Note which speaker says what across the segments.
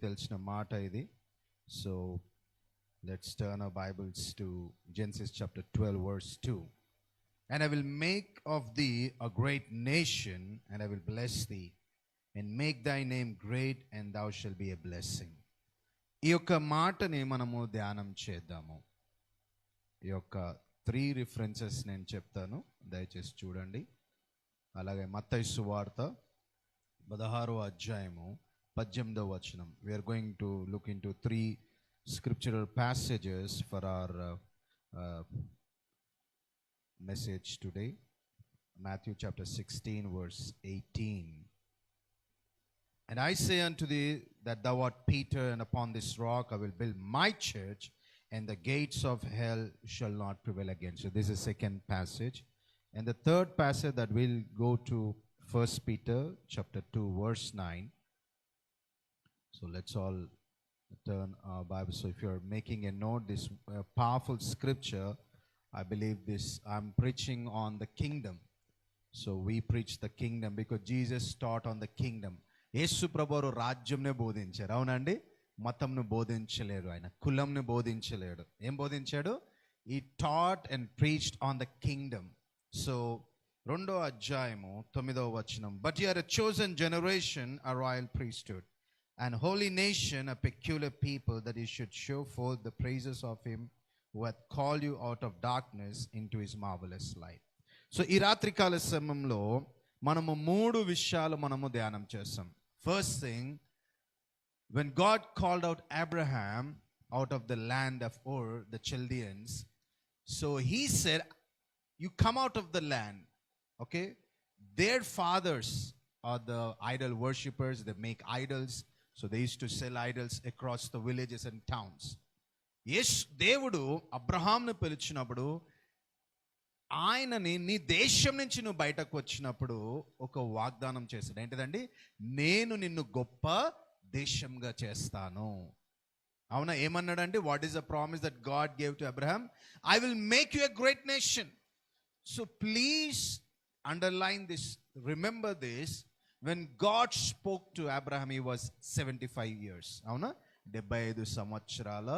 Speaker 1: తెలిసిన మాట ఇది. So let's turn our Bibles to Genesis chapter 12 verse 2. And I will make of thee a great nation, and I will bless thee and make thy name great, and thou shalt be a blessing. ఈ యొక్క మాటని మనము ధ్యానం చేద్దాము. ఈ యొక్క 3 references నేను చెప్తాను, దయచేసి చూడండి. అలాగే మత్తయి సువార్త 16వ అధ్యాయము 18వ వచనం. We are going to look into 3 scriptural passages for our message today. Matthew chapter 16 verse 18. And I say unto thee that thou art Peter, and upon this rock I will build my church, and the gates of hell shall not prevail against it. This is second passage. And the third passage that we'll go to 1 Peter chapter 2 verse 9. So let's all turn our Bible. So if you're making a note, this powerful scripture, I believe this, I'm preaching on the kingdom. So we preach the kingdom because Jesus taught on the kingdom. యేసు ప్రభువు రాజ్యంనే బోధించారు, అవునండి. మతంను బోధించలేడు, ఆయన కులంను బోధించలేడు. ఏం బోధించాడు? ఈ taught and preached on the kingdom. So 2వ అధ్యాయము 9వ వచనం. But you are a chosen generation, a royal priesthood, and holy nation, a peculiar people, that you should show forth the praises of him who hath called you out of darkness into his marvelous light. So ఈ రాత్రికాల సమయంలో మనము 3 విషయాలు మనము ధ్యానం చేస్తాం. First thing, when God called out Abraham out of the land of Ur, the Chaldeans, so he said, you come out of the land, okay? Their fathers are the idol worshippers, they make idols. So they used to sell idols across the villages and towns. Yes, దేవుడు అబ్రహాంను పిలిచినప్పుడు, ఆయనని నీ దేశం నుంచి నువ్వు బయటకు వచ్చినప్పుడు ఒక వాగ్దానం చేశాడు. ఏంటిదండి? నేను నిన్ను గొప్ప దేశంగా చేస్తాను. అవునా? ఏమన్నాడండి? What is the promise that God gave to Abraham? I will make you a great nation. So please underline this, remember this. When God spoke to Abraham, he was 75 years. అవునా? 75 సంవత్సరాల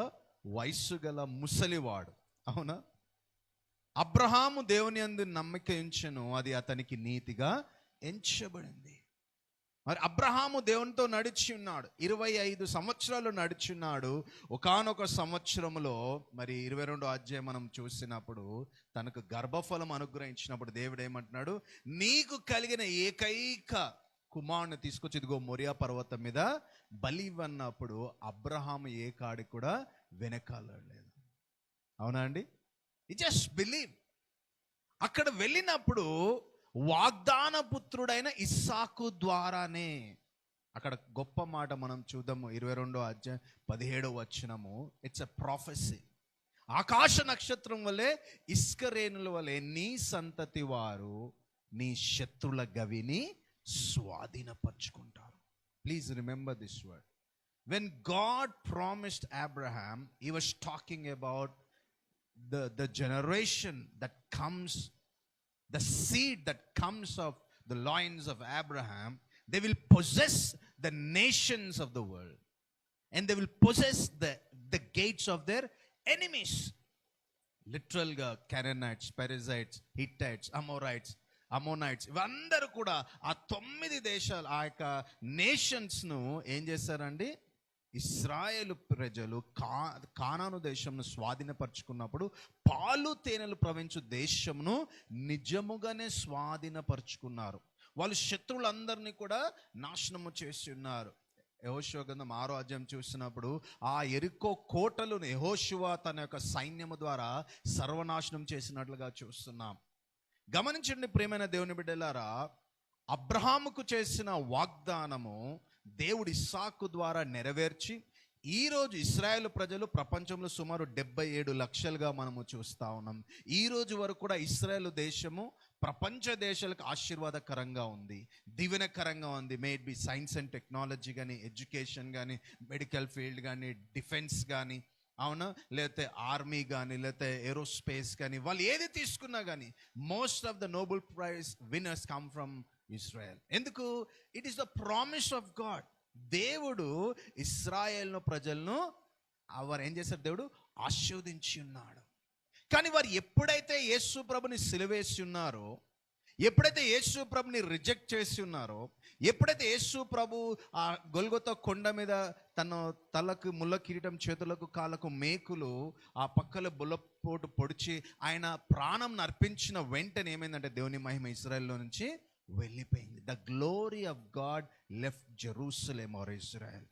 Speaker 1: వయస్సు గల ముసలివాడు. అవునా? అబ్రహాము దేవుని యందు నమ్మిక ఉంచెను, అది అతనికి నీతిగా ఎంచబడింది. మరి అబ్రహాము దేవునితో నడిచి ఉన్నాడు, 25 సంవత్సరాలు నడిచి ఉన్నాడు. ఒకానొక సంవత్సరంలో మరి 22వ అధ్యాయం మనం చూసినప్పుడు తనకు గర్భఫలం అనుగ్రహించినప్పుడు దేవుడు ఏమంటున్నాడు? నీకు కలిగిన ఏకైక కుమారుని తీసుకొచ్చి ఇదిగో మొరియా పర్వతం మీద బలి ఇవ్వన్నప్పుడు అబ్రహాము ఏ కాడి కూడా వెనకాలలేదు. అవునా అండి? ఈ జస్ట్ బిలీవ్. అక్కడ వెళ్ళినప్పుడు వాగ్దాన పుత్రుడైన ఇస్సాకు ద్వారానే, అక్కడ గొప్ప మాట మనం చూద్దాము. 22వ అధ్యాయం 17వ వచనము. It's a prophecy. ఆకాశ నక్షత్రం వలె ఇస్కరేణుల వలె నీ సంతతి వారు నీ శత్రుల గవిని స్వాధీనపరుచుకుంటారు. Please remember this word. When God promised Abraham, he was talking about the generation that comes, the seed that comes of the loins of Abraham. They will possess the nations of the world, and they will possess the gates of their enemies. Literal ga Canaanites, Perizzites, Hittites, Ammonites, ఇవందరూ కూడా ఆ 9 దేశాలు, ఆ యొక్క nations ను ఏం చేశారండి? ఇశ్రాయేలు ప్రజలు కానాను దేశంను స్వాధీనపరుచుకున్నప్పుడు పాలు తేనెలు ప్రవహించు దేశంను నిజముగానే స్వాధీనపరుచుకున్నారు. వాళ్ళు శత్రువులందరినీ కూడా నాశనము చేసి ఉన్నారు. యెహోషువ గ్రంథం 6వ అధ్యాయం చూసినప్పుడు ఆ యెరికో కోటలను యెహోషువ తన యొక్క సైన్యము ద్వారా సర్వనాశనం చేసినట్లుగా చూస్తున్నాం. గమనించండి ప్రియమైన దేవుని బిడ్డలారా, అబ్రహాముకు చేసిన వాగ్దానము దేవుడు ఇస్సాకు ద్వారా నెరవేర్చి ఈరోజు ఇశ్రాయేలు ప్రజలు ప్రపంచంలో సుమారు 77 లక్షలుగా మనము చూస్తూ ఉన్నాం. ఈ రోజు వరకు కూడా ఇశ్రాయేలు దేశము ప్రపంచ దేశాలకు ఆశీర్వాదకరంగా ఉంది, దీవెనకరంగా ఉంది. May it be science and technology కానీ, ఎడ్యుకేషన్ కానీ, మెడికల్ ఫీల్డ్ కానీ, డిఫెన్స్ కానీ, అవునా, లేకపోతే ఆర్మీ కానీ, లేకపోతే ఏరోస్పేస్ కానీ, వాళ్ళు ఏది తీసుకున్నా కానీ most of the Nobel prize winners come from Israel. ఎందుకు? It is the promise of God. దేవుడు ఇశ్రాయేలు ప్రజలను వారు ఏం చేశారు? దేవుడు ఆశీర్వదించి ఉన్నాడు. కానీ వారు ఎప్పుడైతే యేసు ప్రభుని సిలువేసి ఉన్నారో, ఎప్పుడైతే యేసు ప్రభుని రిజెక్ట్ చేసి ఉన్నారో, ఎప్పుడైతే యేసు ప్రభు ఆ గొల్గొతా కొండ మీద తన తలకు ముళ్ళ కిరీటం, చేతులకు కాళ్ళకు మేకులు, ఆ పక్కల బుల్లపోటు పొడిచి ఆయన ప్రాణం అర్పించిన వెంటనే ఏమైందంటే దేవుని మహిమ ఇశ్రాయేల్లో నుంచి వెళ్ళిపోయింది. The glory of God left Jerusalem or Israel.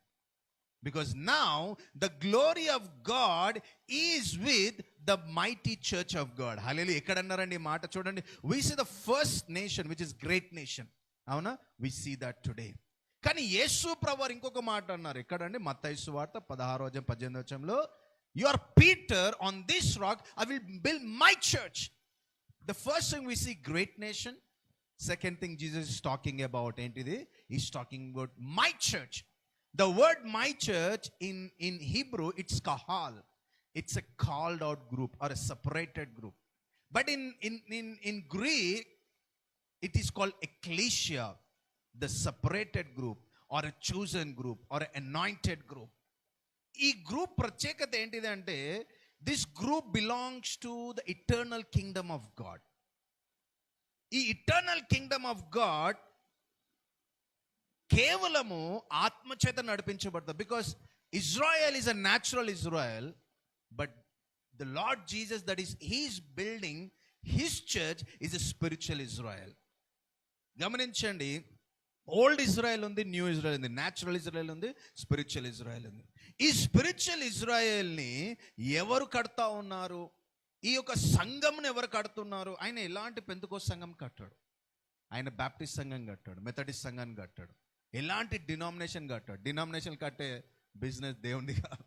Speaker 1: Because now the glory of God is with the mighty church of God. Hallelujah. ekkada annarandi maata chudandi. We see the first nation which is great nation. avuna we see that today. Kani Yesu Prabhu inkoka maata annaru ekkadandi? Matthayu suvarta 16వ అధ్యాయం 18వ వచనంలో, you are Peter, on this rock I will build my church. The first thing we see great nation. Second thing Jesus is talking about entidi? He's talking about my church. The word my church in Hebrew, it's kahal. It's a called out group or a separated group. But in Greek, it is called ecclesia, the separated group or a chosen group or an anointed group. Ee group ప్రత్యేకత ఏంటిదంటే, this group belongs to the eternal kingdom of God. ఈ eternal kingdom of God కేవలము ఆత్మచేత నడిపించబడతారు. Because Israel is a natural Israel, but the Lord Jesus, that is he's building his church, is a spiritual Israel. గమనించండి, old Israel ఉంది, new Israel ఉంది, natural Israel ఉంది, spiritual Israel ఉంది. ఈ spiritual ఇజ్రాయెల్ని ఎవరు కడతా ఉన్నారు? ఈ యొక్క సంఘంను ఎవరు కడుతున్నారు? ఆయన ఎలాంటి పెంతెకోస్తు సంఘం కట్టాడు? ఆయన బాప్టిస్ట్ సంఘం కట్టాడు, మెథడిస్ట్ సంఘాన్ని కట్టాడు, ఎలాంటి డినామినేషన్ కట్టాడు? డినామినేషన్ కట్టే బిజినెస్ దేవుడి కాదు.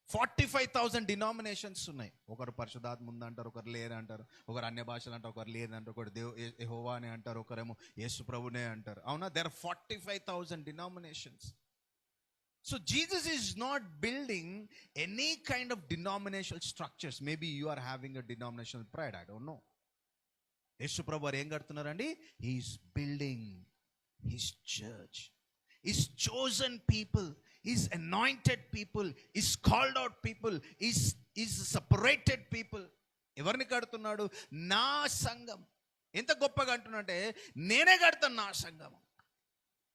Speaker 1: 45,000 డినామినేషన్స్ ఉన్నాయి. ఒకరు పరిశుద్ధాత్మ ఉందంటారు, ఒకరు లేదంటారు, ఒకరు అన్య భాషలు అంటారు, ఒకరు లేదంటారు, ఒకరు యెహోవా అని అంటారు, ఒకరేమో యేసు ప్రభునే అంటారు. అవునా? There are 45,000 denominations. So Jesus is not building any kind of denominational structures. Maybe you are having a denominational pride, I don't know. యేసు ప్రభు వారు ఏం కడుతున్నారండి? He is building his church. His chosen people, his anointed people, his called out people, his separated people. ఎవరిని కడుతున్నాడు? నా సంఘం. ఎంత గొప్పగా అంటున్నాడంటే, నేనే కడతాను నా సంఘం.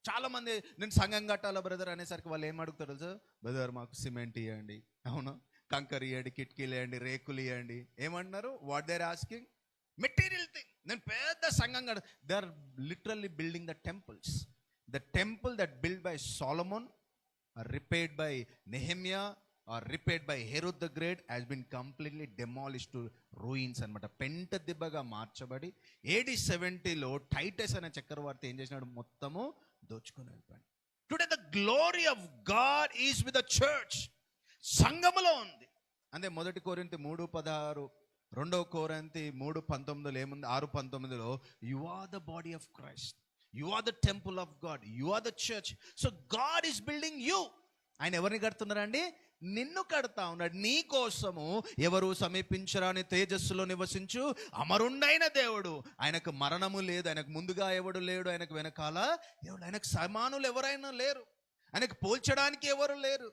Speaker 1: చాలా మంది నేను సంఘం కట్టాలా బ్రదర్ అనేసరికి వాళ్ళు ఏం అడుగుతారు తెలుసా? బ్రదర్ మాకు సిమెంట్ ఇవ్వండి, అవును, కంకర్ ఇవ్వండి, కిటికీలు ఇవ్వండి, రేకులు ఇవ్వండి. ఏమంటున్నారు? What they are asking? Material thing. నేను పెద్ద సంఘం కడ. They are literally building the temples. The temple that build by Solomon, repaired by Nehemiah, or repaired by Herod the great, has been completely demolished to ruins అనమాట. పెంట దిబ్బగా మార్చబడి AD 70లో Titus అనే చక్రవర్తి ఏం చేసినాడు? మొత్తము దోచుకొని వెళ్ళిపోయాడు. Today the glory of God is with the church. సంఘములో ఉంది. అంటే 1 కొరింథీ 3:16, 2 కొరింథీ 3:19 ఏముంది? 6:19లో you are the body of Christ, you are the temple of God, you are the church. So God is building you. ఆయన ఎవరిని కడుతున్నారండి? నిన్ను కడతా ఉన్నాడు. నీ కోసము ఎవరు సమీపించరాని తేజస్సులో నివసించు అమరుండైన దేవుడు. ఆయనకు మరణము లేదు, ఆయనకు ముందుగా ఎవడు లేడు, ఆయనకు వెనకాల ఎవడు, ఆయనకు సమానులు ఎవరైనా లేరు, ఆయనకు పోల్చడానికి ఎవరు లేరు.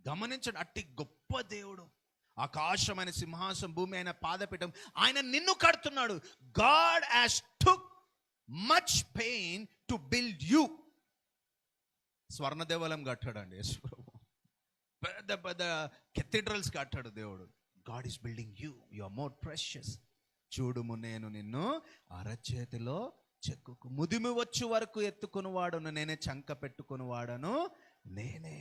Speaker 1: గమనించండి, అట్టి గొప్ప దేవుడు. ఆకాశమైన సింహాసనం, భూమి ఆయన పాదపీఠం. ఆయన నిన్ను కడుతున్నాడు. God has took much pain to build you. స్వర్ణ దేవాలయం కట్టాడండి యేసు ప్రభు. పెద్ద పెద్ద కెథీడ్రల్స్ కట్టాడు దేవుడు. God is building you. You are more precious. చూడుము, నేను నిన్ను అరచేతిలో చెక్కుకు ముదిమి వచ్చు వరకు ఎత్తుకుని వాడును, నేనే చంక పెట్టుకుని వాడను నేనే.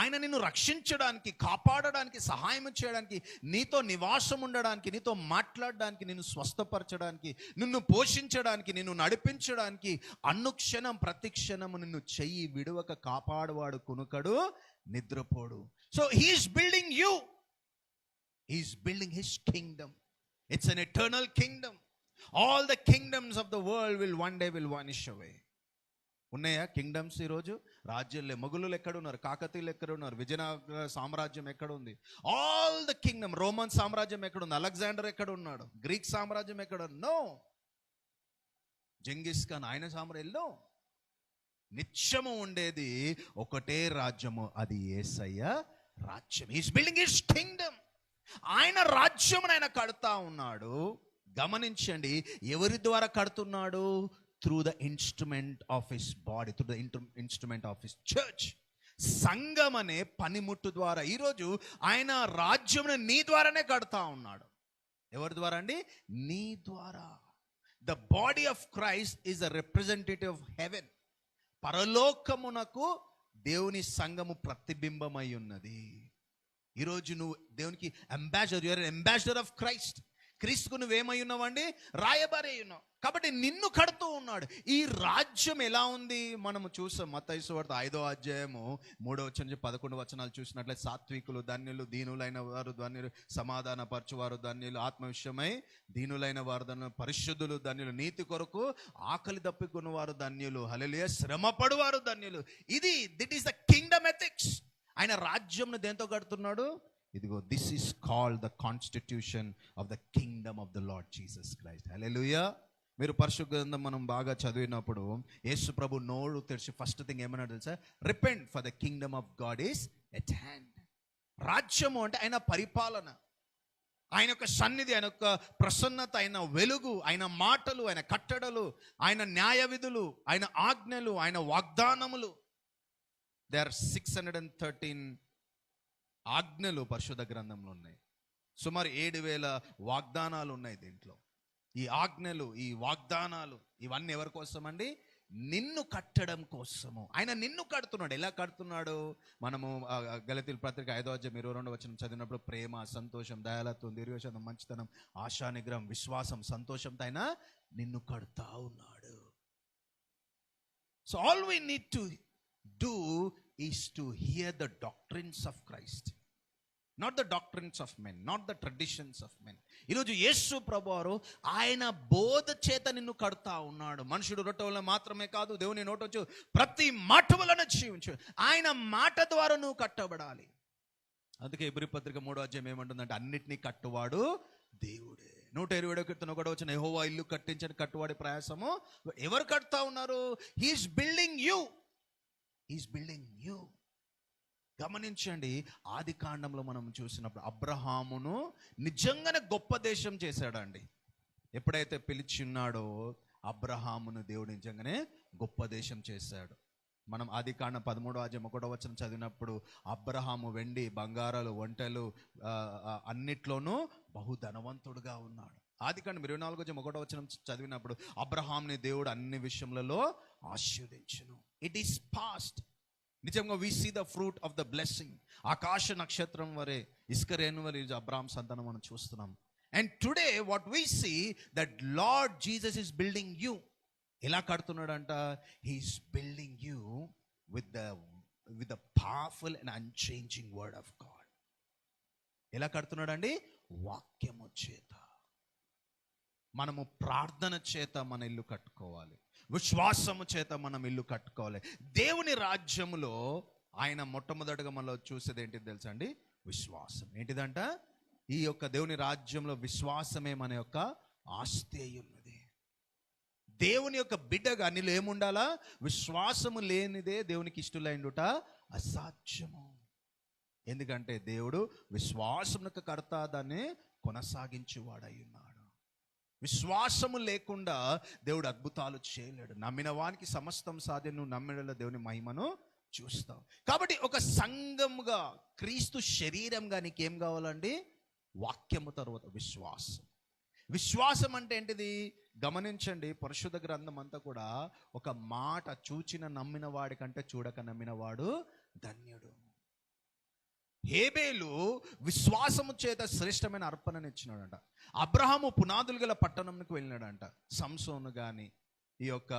Speaker 1: ఆయన నిన్ను రక్షించడానికి, కాపాడడానికి, సహాయం చేయడానికి, నీతో నివాసం ఉండడానికి, నీతో మాట్లాడడానికి, నిన్ను స్వస్థపరచడానికి, నిన్ను పోషించడానికి, నిన్ను నడిపించడానికి, అనుక్షణం ప్రతి క్షణము నిన్ను చెయ్యి విడువక కాపాడువాడు, కునుకడు, నిద్రపోడు. So he is building you. He is building his kingdom. It's an eternal kingdom. All the kingdoms of the world will one day will vanish away. ఉన్నాయా కింగ్డమ్స్ ఈరోజు? రాజ్యాలే. మొఘలులు ఎక్కడున్నారు? కాకతీయులు ఎక్కడున్నారు? విజయనగర సామ్రాజ్యం ఎక్కడుంది? All the Kingdom. రోమన్ సామ్రాజ్యం ఎక్కడుంది? అలెగ్జాండర్ ఎక్కడ ఉన్నాడు? గ్రీక్ సామ్రాజ్యం ఎక్కడ? నో. జంగిస్ ఖాన్ ఆయన సామ్రాజ్యం? నో. నిత్యము ఉండేది ఒకటే రాజ్యము, అది యేసయ్య రాజ్యం. Is building his Kingdom. ఆయన రాజ్యమును ఆయన కడతా ఉన్నాడు. గమనించండి, ఎవరి ద్వారా కడుతున్నాడు? Through the instrument of his body, through the instrument of his church. సంఘం అనే పనిముట్టు ద్వారా ఈరోజు ఆయన రాజ్యమును నీ ద్వారానే కడతా ఉన్నాడు. ఎవరి ద్వారా అండి? నీ ద్వారా. The body of Christ is a representative of heaven. పరలోకమునకు దేవుని సంఘము ప్రతిబింబమై ఉన్నది. ఈరోజు నువ్వు దేవునికి ambassador, you are ambassador of Christ. క్రీస్తుకు నువ్వేమై ఉన్నావండి? రాయబారి అయి ఉన్నావు. కాబట్టి నిన్ను కడుతూ ఉన్నాడు. ఈ రాజ్యం ఎలా ఉంది? మనము చూసాం మత్తయి సువార్త 5వ అధ్యాయము 3వ వచనం నుంచి 11 వచనాలు చూసినట్లయితే, సాత్వికులు ధన్యులు, దీనులైన వారు ధన్యులు, సమాధాన పరచువారు ధన్యులు, ఆత్మ విషయమై దీనులైన వారు ధన్యులు, పరిశుద్ధులు ధన్యులు, నీతి కొరకు ఆకలి దప్పికొన్న వారు ధన్యులు, హల్లెలూయా, శ్రమపడు వారు ధన్యులు. This is the kingdom ethics. ఆయన రాజ్యంను దేంతో కడుతున్నాడు? ఇదిగో, this is called the constitution of the kingdom of the Lord Jesus Christ. Hallelujah. మీరు పరిశుద్ధ గ్రంథం మనం బాగా చదివినప్పుడు యేసు ప్రభు నోరు తెరిచి ఫస్ట్ థింగ్ ఏమన్నాడు తెలుసా? Repent, for the kingdom of God is at hand. రాజ్యము అంటే ఆయన పరిపాలన, ఆయన యొక్క సన్నిధి, ఆయన యొక్క ప్రసన్నత, ఆయన వెలుగు, ఆయన మాటలు, ఆయన కట్టడలు, ఆయన న్యాయ విధులు, ఆయన ఆజ్ఞలు, ఆయన వాగ్దానములు. దే ఆర్ 613 ఆజ్ఞలు పరిశుద్ధ గ్రంథంలో ఉన్నాయి. సుమారు 7,000 వాగ్దానాలు ఉన్నాయి దీంట్లో. ఈ ఆజ్ఞలు, ఈ వాగ్దానాలు ఇవన్నీ ఎవరి కోసం అండి? నిన్ను కట్టడం కోసము. ఆయన నిన్ను కడుతున్నాడు. ఎలా కడుతున్నాడు? మనము గలతీయుల పత్రిక 5వ అధ్యాయం 22వ వచనం చదివినప్పుడు, ప్రేమ, సంతోషం, దయాలత్వం, దీర్ఘశాంతం, మంచితనం, ఆశా నిగ్రహం, విశ్వాసం, సంతోషంతో ఆయన నిన్ను కడుతా ఉన్నాడు. So all we need to do is to hear the doctrines of Christ, not the doctrines of men, not the traditions of men. ఈరోజు యేసు ప్రభువారు ఆయన బోధ చేత నిన్ను కడుతా ఉన్నాడు. మనుషుడు రొట్టె వలన మాత్రమే కాదు, దేవుని నోటొచ్చు ప్రతి మాట వలన జీవించు. ఆయన మాట ద్వారా నువ్వు కట్టబడాలి. అందుకే హెబ్రీ పత్రిక 3వ అధ్యాయం ఏమంటుందంటే, అన్నిటినీ కట్టువాడు దేవుడే. 121వ కీర్తన 1వ వచనం, యెహోవా ఇల్లు కట్టించని కట్టువాడి ప్రయాసము. ఎవరు కడతా ఉన్నారు? He is building you. He is building you. గమనించండి, ఆది కాండంలో మనం చూసినప్పుడు అబ్రహామును నిజంగానే గొప్ప దేశం చేశాడండి. ఎప్పుడైతే పిలిచి ఉన్నాడో అబ్రహామును దేవుడు నిజంగానే గొప్ప దేశం చేశాడు. మనం ఆది కాండం 13వ అధ్యాయం 1వ వచనం చదివినప్పుడు, అబ్రహాము వెండి, బంగారాలు, ఒంటెలు అన్నిట్లోనూ బహుధనవంతుడుగా ఉన్నాడు. ఆది కాండం 24వ అధ్యాయం 1వ వచనం చదివినప్పుడు, అబ్రహాంని దేవుడు అన్ని విషయములలో ఆశీర్వదించును. It is past. నిజంగా we see the fruit of the blessing. ఆకాశ నక్షత్రం వరే, ఇసుక రేణు వరే అబ్రహాం సంతానం మనం చూస్తున్నాం. And today what we see that Lord Jesus is building you. ఎలా కడుతున్నాడంట? He is building you with the powerful and unchanging word of God. ఎలా కడుతున్నాడండి? వాక్యము చేత. మనము ప్రార్థన చేత మన ఇల్లు కట్టుకోవాలి, విశ్వాసము చేత మనం ఇల్లు కట్టుకోవాలి. దేవుని రాజ్యములో ఆయన మొట్టమొదటిగా మనలో చూసేది ఏంటిది తెలుసా అండి? విశ్వాసం. ఏంటిదంట? ఈ యొక్క దేవుని రాజ్యంలో విశ్వాసమే మన యొక్క ఆస్తి అయి ఉన్నది. దేవుని యొక్క బిడ్డగా నీలో ఏముండాలా? విశ్వాసము లేనిదే దేవునికి ఇష్టలైండుట అసాధ్యము. ఎందుకంటే దేవుడు విశ్వాసమునకు కర్త, దాన్ని కొనసాగించేవాడై ఉన్నాడు. విశ్వాసము లేకుండా దేవుడు అద్భుతాలు చేయలేడు. నమ్మిన వానికి సమస్తం సాధ్యం. నువ్వు నమ్మిన దేవుని మహిమను చూస్తావు. కాబట్టి ఒక సంఘముగా, క్రీస్తు శరీరంగా నీకేం కావాలండి? వాక్యము తర్వాత విశ్వాసం. విశ్వాసం అంటే ఏంటిది? గమనించండి, పరిశుద్ధ గ్రంథం అంతా కూడా ఒక మాట, చూచిన నమ్మిన వాడి కంటే చూడక నమ్మిన వాడు ధన్యుడు. హేబేలు విశ్వాసము చేత శ్రేష్టమైన అర్పణను ఇచ్చినాడంట. అబ్రహాము పునాదులు గల పట్టణంకు వెళ్ళినాడంట. సంసోను కానీ, ఈ యొక్క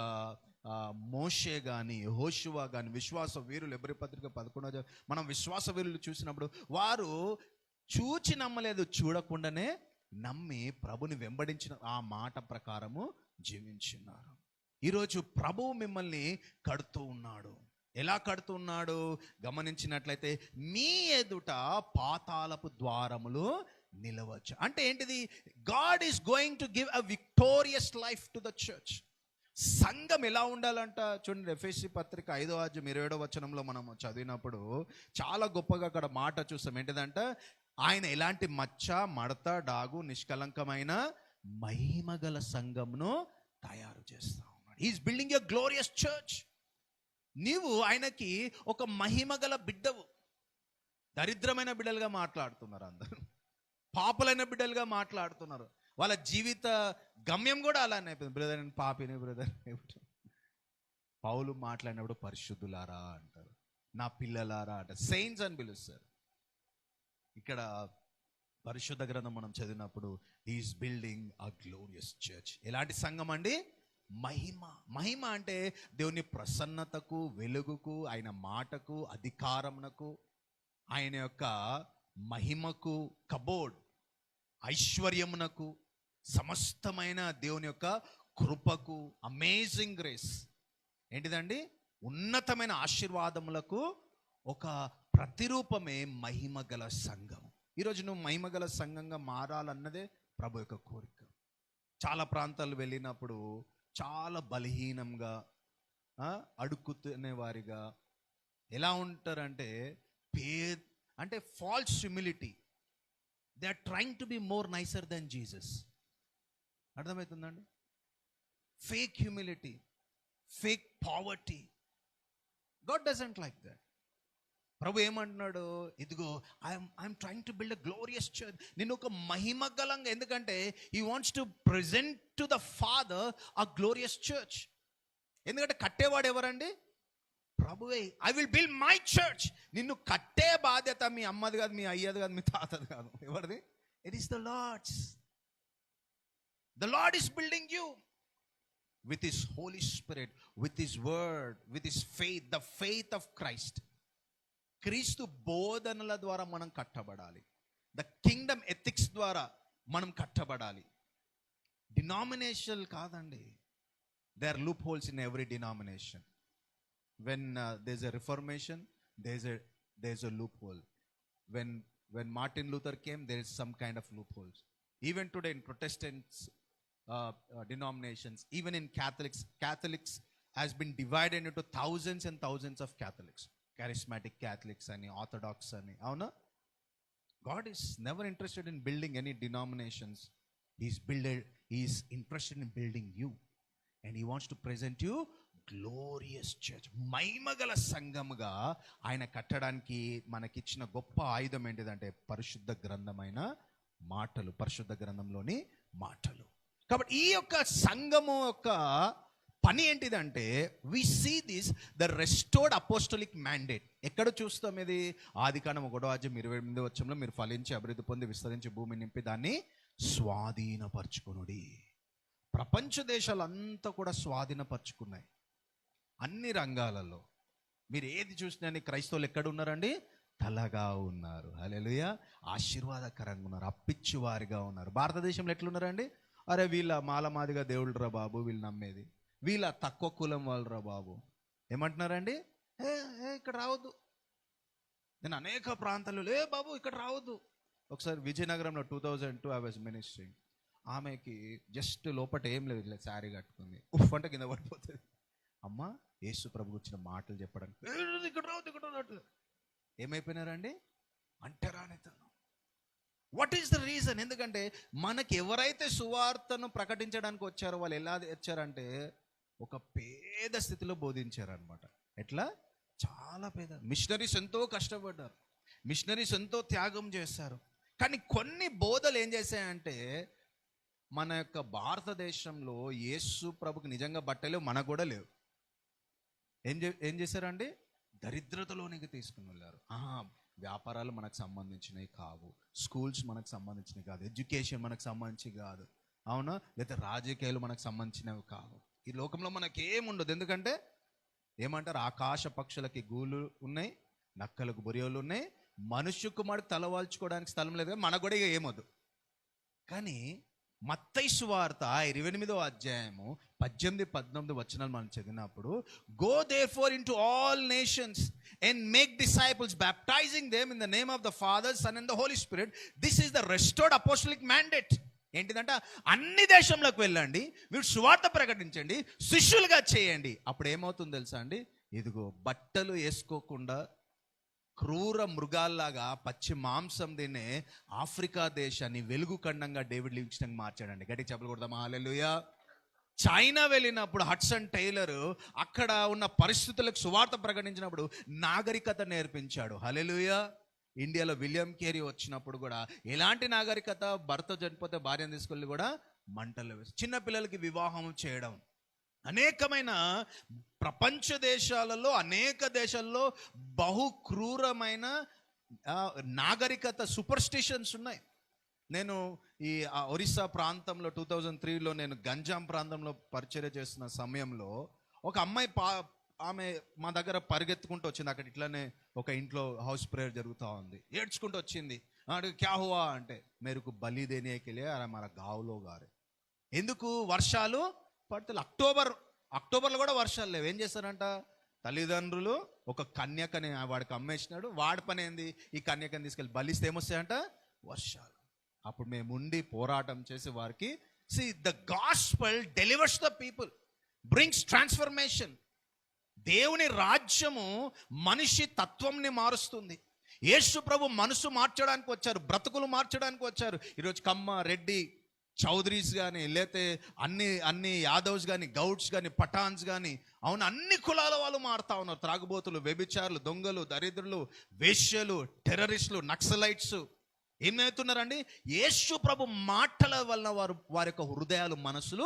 Speaker 1: మోషే కానీ, యెహోషువ కానీ విశ్వాస వీరులు. హెబ్రీ పత్రిక 11వ మనం విశ్వాస వీరులు చూసినప్పుడు వారు చూచి నమ్మలేదు, చూడకుండానే నమ్మి ప్రభుని వెంబడించిన ఆ మాట ప్రకారము జీవించున్నారు. ఈరోజు ప్రభువు మిమ్మల్ని కడుతూ ఉన్నాడు. ఎలా కడుతున్నాడు? గమనించినట్లయితే, మీ ఎదుట పాతాళపు ద్వారములు నిలవచ్చు. అంటే ఏంటిది? God is going to give a victorious life to the church. సంఘం ఎలా ఉండాలంట చూడండి, ఎఫెసీ పత్రిక 5:27 మనం చదివినప్పుడు చాలా గొప్పగా అక్కడ మాట చూస్తాం. ఏంటిదంట, ఆయన ఎలాంటి మచ్చ, మడత, డాగు, నిష్కలంకమైన మహిమగల సంఘమును తయారు చేస్తా ఉన్నాడు. He is building a glorious church. నీవు ఆయనకి ఒక మహిమగల బిడ్డవు. దరిద్రమైన బిడ్డలుగా మాట్లాడుతున్నారు అందరూ, పాపులైన బిడ్డలుగా మాట్లాడుతున్నారు. వాళ్ళ జీవిత గమ్యం కూడా అలానే అయిపోయింది. బ్రదర్ అండ్ పాపిని బ్రదర్. పౌలు మాట్లాడినప్పుడు పరిశుద్ధులారా అంటారు, నా పిల్లలారా అంటారు, సెయింట్స్ అని పిలుస్తారు. ఇక్కడ పరిశుద్ధ గ్రంథం మనం చదివినప్పుడు he is building a glorious church. ఎలాంటి సంఘం అండి? మహిమ. మహిమ అంటే దేవుని ప్రసన్నతకు, వెలుగుకు, ఆయన మాటకు, అధికారమునకు, ఆయన యొక్క మహిమకు, కబోర్డ్ ఐశ్వర్యమునకు, సమస్తమైన దేవుని యొక్క కృపకు, అమేజింగ్ గ్రేస్ ఏంటిదండి, ఉన్నతమైన ఆశీర్వాదములకు ఒక ప్రతిరూపమే మహిమగల సంఘం. ఈరోజు నువ్వు మహిమగల సంఘంగా మారాలన్నదే ప్రభు యొక్క కోరిక. చాలా ప్రాంతాలు వెళ్ళినప్పుడు చాలా బలహీనంగా, అడుక్కునే వారిగా ఎలా ఉంటారంటే, అంటే false humility. They are trying to be more nicer than Jesus. అర్థమవుతుందండి? Fake humility, fake poverty. God doesn't like that. ప్రభు ఏమంటున్నాడు, ఇదిగో I'm trying to build a glorious church. నేను ఒక మహిమగలంగా, ఎందుకంటే he wants to present to the father a glorious church. ఎందుకంటే కట్టేవాడు ఎవరండి? ప్రభువే. I will build my church. నిన్ను కట్టే బాధ్యత మీ అమ్మది కాదు, మీ అయ్యది కాదు, మీ తాతది కాదు. ఎవరిది? It is the Lord's. The Lord is building you with his Holy Spirit, with his word, with his faith, the faith of Christ. క్రీస్తు బోధనల ద్వారా మనం కట్టబడాలి. ద కింగ్డమ్ ఎథిక్స్ ద్వారా మనం కట్టబడాలి. డినామినేషన్ కాదండి. there are loopholes in every denomination. When there's a reformation, there's a loophole. When Martin Luther came, there is some kind of loopholes. Even today in Protestants denominations, even in Catholics has been divided into thousands and thousands of Catholics. Charismatic Catholics and Orthodox and avuna. God is never interested in building any denominations. He's interested in building you, and he wants to present you glorious church. మహిమగల సంఘముగా ఆయన కట్టడానికి మనకిచ్చిన గొప్ప ఆయుధం ఏంటిదంటే పరిశుద్ధ గ్రంథమైన మాటలు, పరిశుద్ధ గ్రంథంలోని మాటలు. కాబట్టి ఈ యొక్క సంఘము యొక్క పని ఏంటిదంటే, we see this the restored apostolic mandate. ఎక్కడ చూస్తాం ఇది? ఆదికాండం 1:28 మీరు ఫలించి అభివృద్ధి పొంది విస్తరించి భూమిని నింపి దాన్ని స్వాధీనపరచుకొనుడి. ప్రపంచ దేశాలంతా కూడా స్వాధీనపరచుకున్నాయి అన్ని రంగాలలో. మీరు ఏది చూసినా క్రైస్తవులు ఎక్కడ ఉన్నారండి? తలగా ఉన్నారు. హల్లెలూయా. ఆశీర్వాదకరంగా ఉన్నారు, అప్పిచ్చి వారిగా ఉన్నారు. భారతదేశంలో ఎట్లున్నారండి? అరే వీళ్ళ మాలమాదిగా దేవుళ్ళు రా బాబు, వీళ్ళు నమ్మేది, వీళ్ళ తక్కువ కులం వాళ్ళు రా బాబు. ఏమంటున్నారండి? ఇక్కడ రావద్దు. నేను అనేక ప్రాంతాల్లో లే బాబు ఇక్కడ రావద్దు. ఒకసారి విజయనగరంలో 2002 ఐ వాజ్ మినిస్ట్రింగ్. ఆమెకి జస్ట్ లోపట ఏం లేదు, ఇట్లా శారీ కట్టుకుంది, ఉఫ్ అంటే కింద పడిపోతుంది. అమ్మ యేసు ప్రభు వచ్చిన మాటలు చెప్పడానికి ఇక్కడ రావద్దు, ఇక్కడ రావద్దు. ఏమైపోయినారండి? అంటరానితనం. What is the reason? ఎందుకంటే మనకి ఎవరైతే సువార్తను ప్రకటించడానికి వచ్చారో వాళ్ళు ఎలా వచ్చారంటే ఒక పేద స్థితిలో బోధించారనమాట. ఎట్లా? చాలా పేద. మిషనరీస్ ఎంతో కష్టపడ్డారు, మిషనరీస్ ఎంతో త్యాగం చేశారు. కానీ కొన్ని బోధలు ఏం చేశాయంటే, మన యొక్క భారతదేశంలో యేసు ప్రభుకి నిజంగా బట్టలేవు, మనకు కూడా లేవు. ఏం చేశారండి? దరిద్రతలోనికి తీసుకుని వెళ్ళారు. వ్యాపారాలు మనకు సంబంధించినవి కావు, స్కూల్స్ మనకు సంబంధించినవి కాదు, ఎడ్యుకేషన్ మనకు సంబంధించి కాదు, అవునా, లేదా రాజకీయాలు మనకు సంబంధించినవి కావు. ఈ లోకంలో మనకి ఏముండదు. ఎందుకంటే ఏమంటారు? ఆకాశ పక్షులకి గూళ్ళు ఉన్నాయి, నక్కలకు బొరియలు ఉన్నాయి, మనుష్య కుమారుడికి తలవాల్చుకోవడానికి స్థలం లేదు. మనకు కూడా ఇక ఏమొద్దు. కానీ మత్తయి సువార్త 28:18-19 మనం చదివినప్పుడు, go therefore into all nations and make disciples, baptizing them in the name of the Father, Son and the Holy Spirit. This is the restored apostolic mandate. ఏంటిదంటే అన్ని దేశంలోకి వెళ్ళండి, మీరు సువార్త ప్రకటించండి, శిష్యులుగా చేయండి. అప్పుడు ఏమవుతుందో తెలుసా అండి? ఇదిగో బట్టలు వేసుకోకుండా క్రూర మృగాల్లాగా పచ్చి మాంసం తినే ఆఫ్రికా దేశాన్ని వెలుగు ఖండంగా డేవిడ్ లివింగ్స్టన్ మార్చాడండి. గట్టి చెప్పలు కొడదామా? హల్లెలూయా. చైనా వెళ్ళినప్పుడు హడ్సన్ టైలర్ అక్కడ ఉన్న పరిస్థితులకు సువార్త ప్రకటించినప్పుడు నాగరికత నేర్పించాడు. హల్లెలూయా. ఇండియాలో విలియం కేరీ వచ్చినప్పుడు కూడా ఎలాంటి నాగరికత? భర్త చనిపోతే భార్యను తీసుకెళ్ళి కూడా మంటల్లో వేసి చిన్నపిల్లలకి వివాహం చేయడం. అనేకమైన ప్రపంచ దేశాలలో, అనేక దేశాల్లో బహు క్రూరమైన నాగరికత సూపర్స్టిషన్స్ ఉన్నాయి. నేను ఈ ఒరిస్సా ప్రాంతంలో 2003లో నేను గంజాం ప్రాంతంలో పరిచర్య చేస్తున్న సమయంలో ఒక అమ్మాయి ఆమె మా దగ్గర పరిగెత్తుకుంటూ వచ్చింది. అక్కడ ఇట్లానే ఒక ఇంట్లో హౌస్ ప్రేయర్ జరుగుతూ ఉంది. ఏడ్చుకుంటూ వచ్చింది. క్యా హువా అంటే, మేరకు బలి దేనేకెళ్ళి మన గావులో గారు. ఎందుకు? వర్షాలు పడుతుంది. అక్టోబర్లో కూడా వర్షాలు లేవు. ఏం చేస్తారంట? తల్లిదండ్రులు ఒక కన్యకని వాడికి అమ్మేసినాడు. వాడి పని ఏంది? ఈ కన్యకని తీసుకెళ్ళి బలిస్తే ఏమొస్తాయంట? వర్షాలు. అప్పుడు మేము ఉండి పోరాటం చేసి వారికి the gospel delivers the people, brings transformation. దేవుని రాజ్యము మనిషి తత్వంని మారుస్తుంది. యేసు ప్రభు మనసు మార్చడానికి వచ్చారు, బ్రతుకులు మార్చడానికి వచ్చారు. ఈరోజు కమ్మ, రెడ్డి, చౌదరీస్ కానీ, లేతే అన్ని యాదవ్స్ కానీ, గౌడ్స్ కానీ, పఠాన్స్ కానీ, అవును అన్ని కులాల వాళ్ళు మారుతా ఉన్నారు. త్రాగుబోతులు, వ్యభిచారులు, దొంగలు, దరిద్రులు, వేశ్యలు, టెర్రరిస్టులు, నక్సలైట్స్ ఏమవుతున్నారండి? యేసు ప్రభు మాటల వలన వారి యొక్క హృదయాలు, మనసులు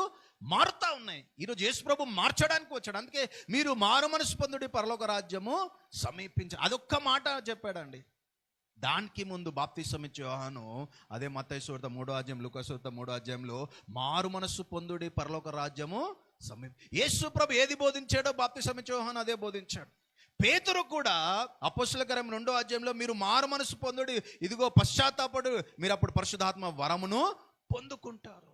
Speaker 1: మారుతా ఉన్నాయి. ఈరోజు యేసు ప్రభు మార్చడానికి వచ్చాడు. అందుకే మీరు మారు మనసు పొందుడి, పరలోక రాజ్యము సమీపించ, అదొక్క మాట చెప్పాడండి. దానికి ముందు బాప్తిసం ఇచ్చే యోహాను అదే మత్తయి సువార్త 3వ అధ్యాయం, లూకా సువార్త 3వ అధ్యాయంలో మారు మనసు పొందుడి, పరలోక రాజ్యము యేసు ప్రభు ఏది బోధించాడో బాప్తిసం ఇచ్చే యోహాను అదే బోధించాడు. పేతురు కూడా అపోస్తల కార్యం 2వ అధ్యాయంలో మీరు మారు మనసు పొందుడి, ఇదిగో పశ్చాత్తాపడు, మీరు అప్పుడు పరిశుద్ధాత్మ వరమును పొందుకుంటారు.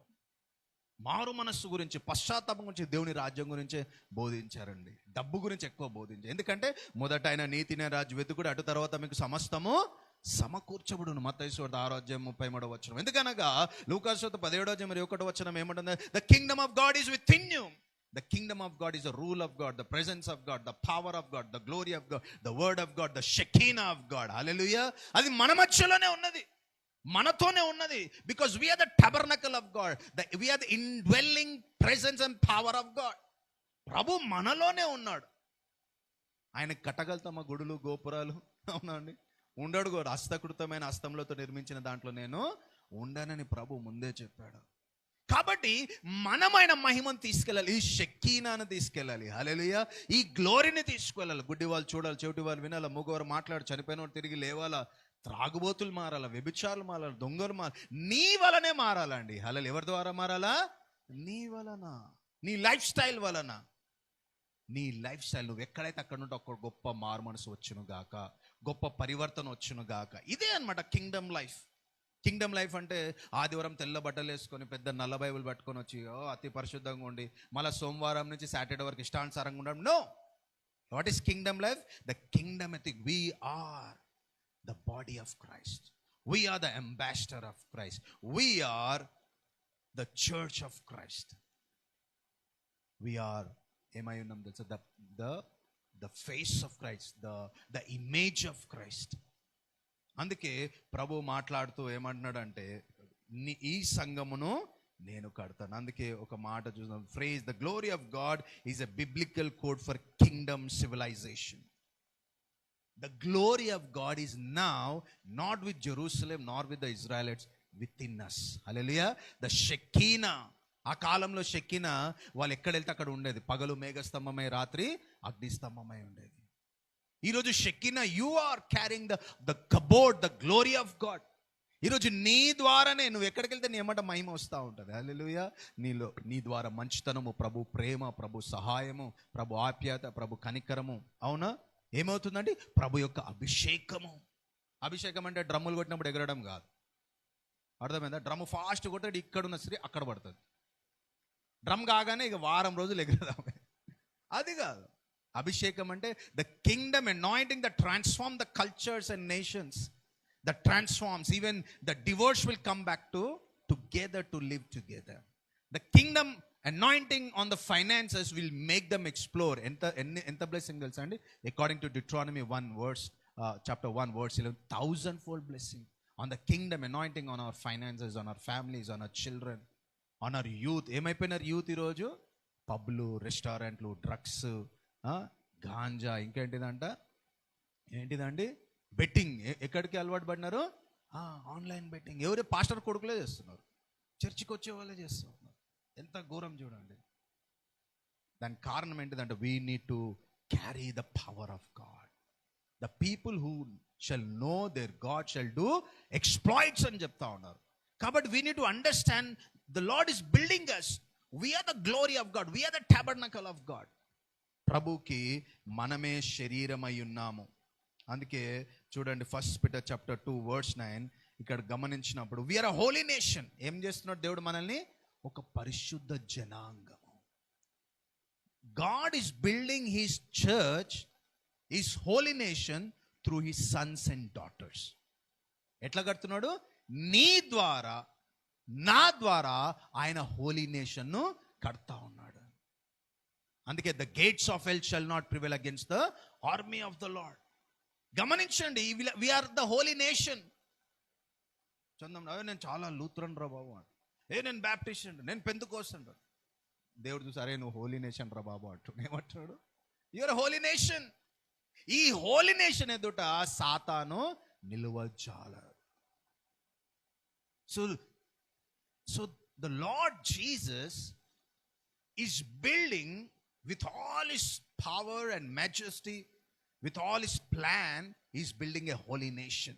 Speaker 1: మారు మనస్సు గురించి, పశ్చాత్తాపం గురించి, దేవుని రాజ్యం గురించి బోధించారండి. డబ్బు గురించి ఎక్కువ బోధించారు. ఎందుకంటే మొదట ఆయన నీతిని రాజ్యం వెతుకుడు, అటు తర్వాత మీకు సమస్తము సమకూర్చబడును. మత్తయి సువార్త 6వ అధ్యాయం 33వ వచనం. ఎందుకనగా లూకా సువార్త 17వ అధ్యాయం 21వ వచనం ఏమంటుంది? The kingdom of God is with in you. The kingdom of God is the rule of God, the presence of God, the power of God, the glory of God, the word of God, the Shekinah of God. Hallelujah. అది మన మధ్యలోనే ఉన్నది, మనతోనే ఉన్నది. Because we are the tabernacle of God, we are the indwelling presence and power of God. ప్రభు మనలోనే ఉన్నాడు. ఆయన కట్టగలుగుతామా గుడులు, గోపురాలు? అవునండి, ఉండడు. కూడా హస్తకృతమైన హస్తంలతో నిర్మించిన దాంట్లో నేను ఉండనని ప్రభు ముందే చెప్పాడు. కాబట్టి మనమైన మహిమను తీసుకెళ్ళాలి, ఈ షెకీనాను తీసుకెళ్ళాలి. హల్లెలూయా. ఈ గ్లోరీని తీసుకెళ్ళాలి. గుడ్డి వాళ్ళు చూడాలి, చెవిటి వాళ్ళు వినాలి, మూగవారు మాట్లాడి, చనిపోయిన వారు తిరిగి లేవాలా, త్రాగుబోతులు మారాలా, వ్యభిచారులు మారాలి, దొంగలు మారాలి. నీ వలనే మారాలండి. హల్లెలూయా. ఎవరి ద్వారా మారాలా? నీ వలన, నీ లైఫ్ స్టైల్ వలన. నీ లైఫ్ స్టైల్ నువ్వు ఎక్కడైతే అక్కడ ఉంటే ఒక గొప్ప మారు మనసు వచ్చును గాక, గొప్ప పరివర్తన వచ్చును గాక. ఇదే అన్నమాట కింగ్డమ్ లైఫ్. కింగ్డమ్ లైఫ్ అంటే ఆదివారం తెల్ల బట్టలు వేసుకొని పెద్ద నల్ల బైబిల్ పట్టుకొని వచ్చి అతి పరిశుద్ధంగా ఉండి మళ్ళీ సోమవారం నుంచి సాటర్డే వరకు ఇష్టానుసారంగా ఉండడం. No. What is kingdom life? The kingdom ethic. We are the body of Christ. We are the ambassador of Christ. We are the church of Christ. We are ఏమై ఉన్నాం తెలుసా? the face of Christ, the image of Christ. అందుకే ప్రభు మాట్లాడుతూ ఏమంటున్నాడంటే, ఈ సంఘమును నేను కడతాను. అందుకే ఒక మాట చూద్దాం. Phrase the glory of God is a biblical code for kingdom civilisation. The glory of God is now not with Jerusalem nor with the Israelites, with in us. Hallelujah. The Shekinah, ఆ కాలంలో షెకీనా వాళ్ళు ఎక్కడ వెళ్తే అక్కడ ఉండేది. పగలు మేఘస్తంభమై, రాత్రి అగ్నిస్తంభమై ఉండేది. ఈరోజు Shekinah, you are carrying the cupboard, the glory of God. ఈరోజు నీ ద్వారానే నువ్వు ఎక్కడికి వెళ్తే నీ ఏమంట మహిమ వస్తూ ఉంటుంది. హల్లెలూయా. నీ ద్వారా మంచితనము, ప్రభు ప్రేమ, ప్రభు సహాయము, ప్రభు ఆప్యాయత, ప్రభు కనికరము. అవునా? ఏమవుతుందండి? ప్రభు యొక్క అభిషేకము. అభిషేకం అంటే డ్రమ్ములు కొట్టినప్పుడు ఎగరడం కాదు. అర్థమైందా? డ్రమ్ము ఫాస్ట్ కొట్టాడు, ఇక్కడున్న స్త్రీ అక్కడ పడుతుంది. డ్రమ్ కాగానే ఇక వారం రోజులు ఎగరదామే, అది కాదు. అభిషేకం అంటే the Kingdom anointing that transform the cultures and nations, that transforms. Even the divorce will come back to together to live together. The kingdom anointing on the finances will make them explore. Enta blessing తెలుసా అండి? According to Deuteronomy 1 verse, chapter 1 verse 11, 1,000-fold blessing on the kingdom anointing on our finances, on our families, on our children, on our youth. ఏమైపోయినారు youth ఈరోజు? పబ్లు, రెస్టారెంట్లు, drugs, ganja, ఏంటిదండి betting. ఎక్కడికి అలవాటు పడినారు? Online betting. ఎవరే పాస్టర్ కొడుకులే చేస్తున్నారు, చర్చికి వచ్చే వాళ్ళే చేస్తూ ఉన్నారు. ఎంత ఘోరం చూడండి. దానికి కారణం ఏంటిదంటే we need to carry the power of God. The people who shall know their God shall do exploits అని చెప్తా ఉన్నారు. కాబట్టి we need to understand the Lord is building us. We are the glory of God, we are the tabernacle of God. ప్రభుకి మనమే శరీరమై ఉన్నాము. అందుకే చూడండి, 1 Peter chapter 2 verse 9 ఇక్కడ గమనించినప్పుడు వీఆర్ అ హోలీ నేషన్. ఏం చేస్తున్నాడు దేవుడు? మనల్ని ఒక పరిశుద్ధ జనాంగము. God is building his church, his holy nation through his sons and daughters. ఎట్లా కడుతున్నాడు? నీ ద్వారా, నా ద్వారా ఆయన హోలీ నేషన్ ను కడతా ఉన్నాడు. అందుకే the gates of hell shall not prevail against the army of the lord. గమనించండి, వీఆర్ ద హోలీ నేషన్. చందం, నేను చాలా లూథరన్ రా బాబు, నేను బ్యాప్టిస్ట్ అంట, నేను పెంతెకోస్తు అంట. దేవుడు చూసి, అరే నువ్వు హోలీ నేషన్ రా బాబు అంటు. ఏమంటాడు? You are holy nation. ఈ హోలీ నేషన్ ఎదుట సాతాను నిలువజాలడు. So the Lord Jesus is building with all his power and majesty, with all his plan, he is building a holy nation.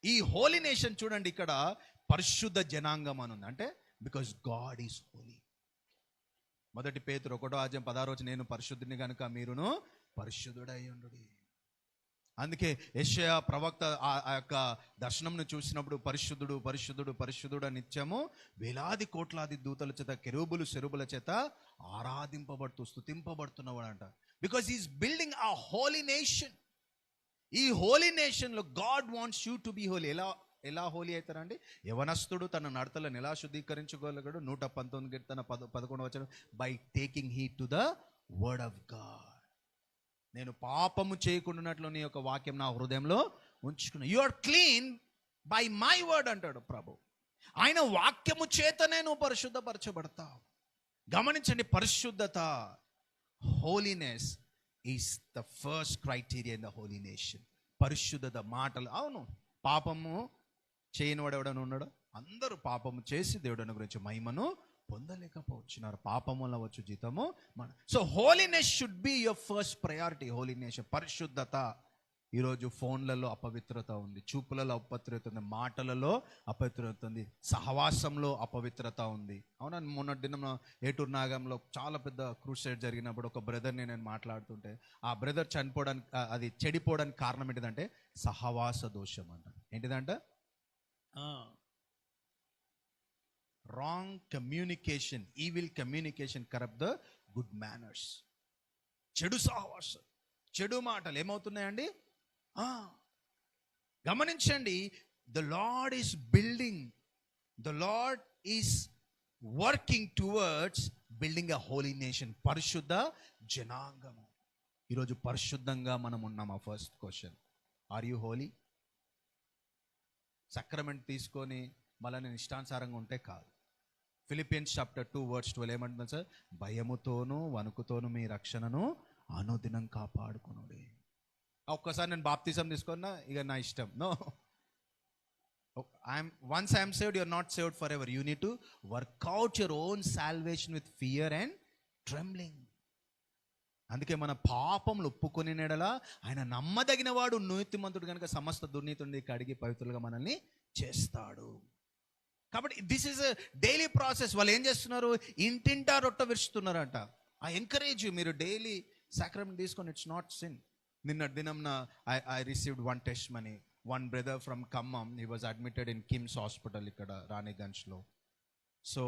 Speaker 1: ఈ హోలీ నేషన్ చూడండి, ఇక్కడ పరిశుద్ధ జనాంగం అని ఉంది. అంటే బికాజ్ గాడ్ ఈస్ హోలీ. 1 పేతురు 1:16 నేను పరిశుద్ధుని కనుక మీరును పరిశుద్ధుడై ఉండుడి. అందుకే యెషయా ప్రవక్త ఆ యొక్క దర్శనంను చూసినప్పుడు పరిశుద్ధుడు పరిశుద్ధుడు పరిశుద్ధుడు అని నిత్యము వేలాది కోట్లాది దూతల చేత, కెరూబులు శెరూబుల చేత ఆరాధింపబడుతూ స్తుతింపబడుతున్నవాడు అంట. Because he is building a holy nation. ఈ హోలీ నేషన్ లో God wants you to be holy. ఎలా హోలీ అవుతారండి? యవనస్తుడు తన నడతలను ఎలా శుద్ధీకరించుకోగలగాడు? 119 కీర్తన 11వ వచనం, by taking heed to the word of God. నేను పాపము చేయకుండానట్లు నీ యొక్క వాక్యం నా హృదయంలో ఉంచుకున్నా. You are clean by my word అంటాడు ప్రభు. ఆయన వాక్యము చేతనే నువ్వు పరిశుద్ధపరచబడతావు. గమనించండి, పరిశుద్ధత, holiness is the first criteria in the holy nation. పరిశుద్ధత మాటలు. అవును, పాపము చేయని వాడు ఎవడైనా ఉన్నాడు? అందరూ పాపము చేసి దేవుడిని గురించి మహిమను పొందలేకపోతున్నారు. పాపం వల్ల వచ్చు జీతము మన. So holiness should be your first priority. Holiness, పరిశుద్ధత. ఈరోజు ఫోన్లలో అపవిత్రత ఉంది, చూపులలో అపవిత్రత ఉంది, మాటలలో అపవిత్రత ఉంది, సహవాసంలో అపవిత్రత ఉంది. అవునా? మొన్నటి దినం ఏటూరు నాగంలో చాలా పెద్ద క్రూసైడ్ జరిగినప్పుడు ఒక బ్రదర్ని నేను మాట్లాడుతుంటే, ఆ బ్రదర్ చనిపోవడానికి, అది చెడిపోవడానికి కారణం ఏంటిదంటే సహవాస దోషం అంట. ఏంటిదంట? Wrong communication, evil communication corrupt the good manners. చెడు సహవాసం, చెడు మాటలు ఏమవుతున్నాయండి? గమనించండి, the Lord is building, the Lord is working towards building a holy nation. పరిశుద్ధ జనాంగము. ఈరోజు పరిశుద్ధంగా మనం ఉన్నామా? First question, are you holy? Sacrament తీసుకొని మళ్ళీ నేను ఇష్టానుసారంగా ఉంటే కాదు. ఫిలిపియన్స్ చాప్టర్ 2 verse 12 ఏమంటుంది సార్? భయముతోను వణుకుతోను మీ రక్షణను అనుదినం కాపాడుకునుడి. ఒక్కసారి నేను బాప్తిజం తీసుకున్నా, ఇక నా ఇష్టం. No, once I am saved, you are not saved forever. You need to work out your own salvation with fear and trembling. అందుకే మన పాపములు ఒప్పుకొని నెడల ఆయన నమ్మదగిన వాడు, నీతిమంతుడు కనుక సమస్త దుర్నీతిని కడిగి పవిత్రులుగా మనల్ని చేస్తాడు. కాబట్టి this is a daily process. వాళ్ళు ఏం చేస్తున్నారు? ఇంటింటా రొట్టె విరుస్తున్నారంట. ఐ ఎంకరేజ్ యూ, మీరు డైలీ సాక్రమెంట్ తీసుకొని, ఇట్స్ నాట్ సిన్. నిన్న దినంన I received one test money. One brother from Khammam, he was admitted in KIMS hospital ఇక్కడ రాణిగంజ్లో. సో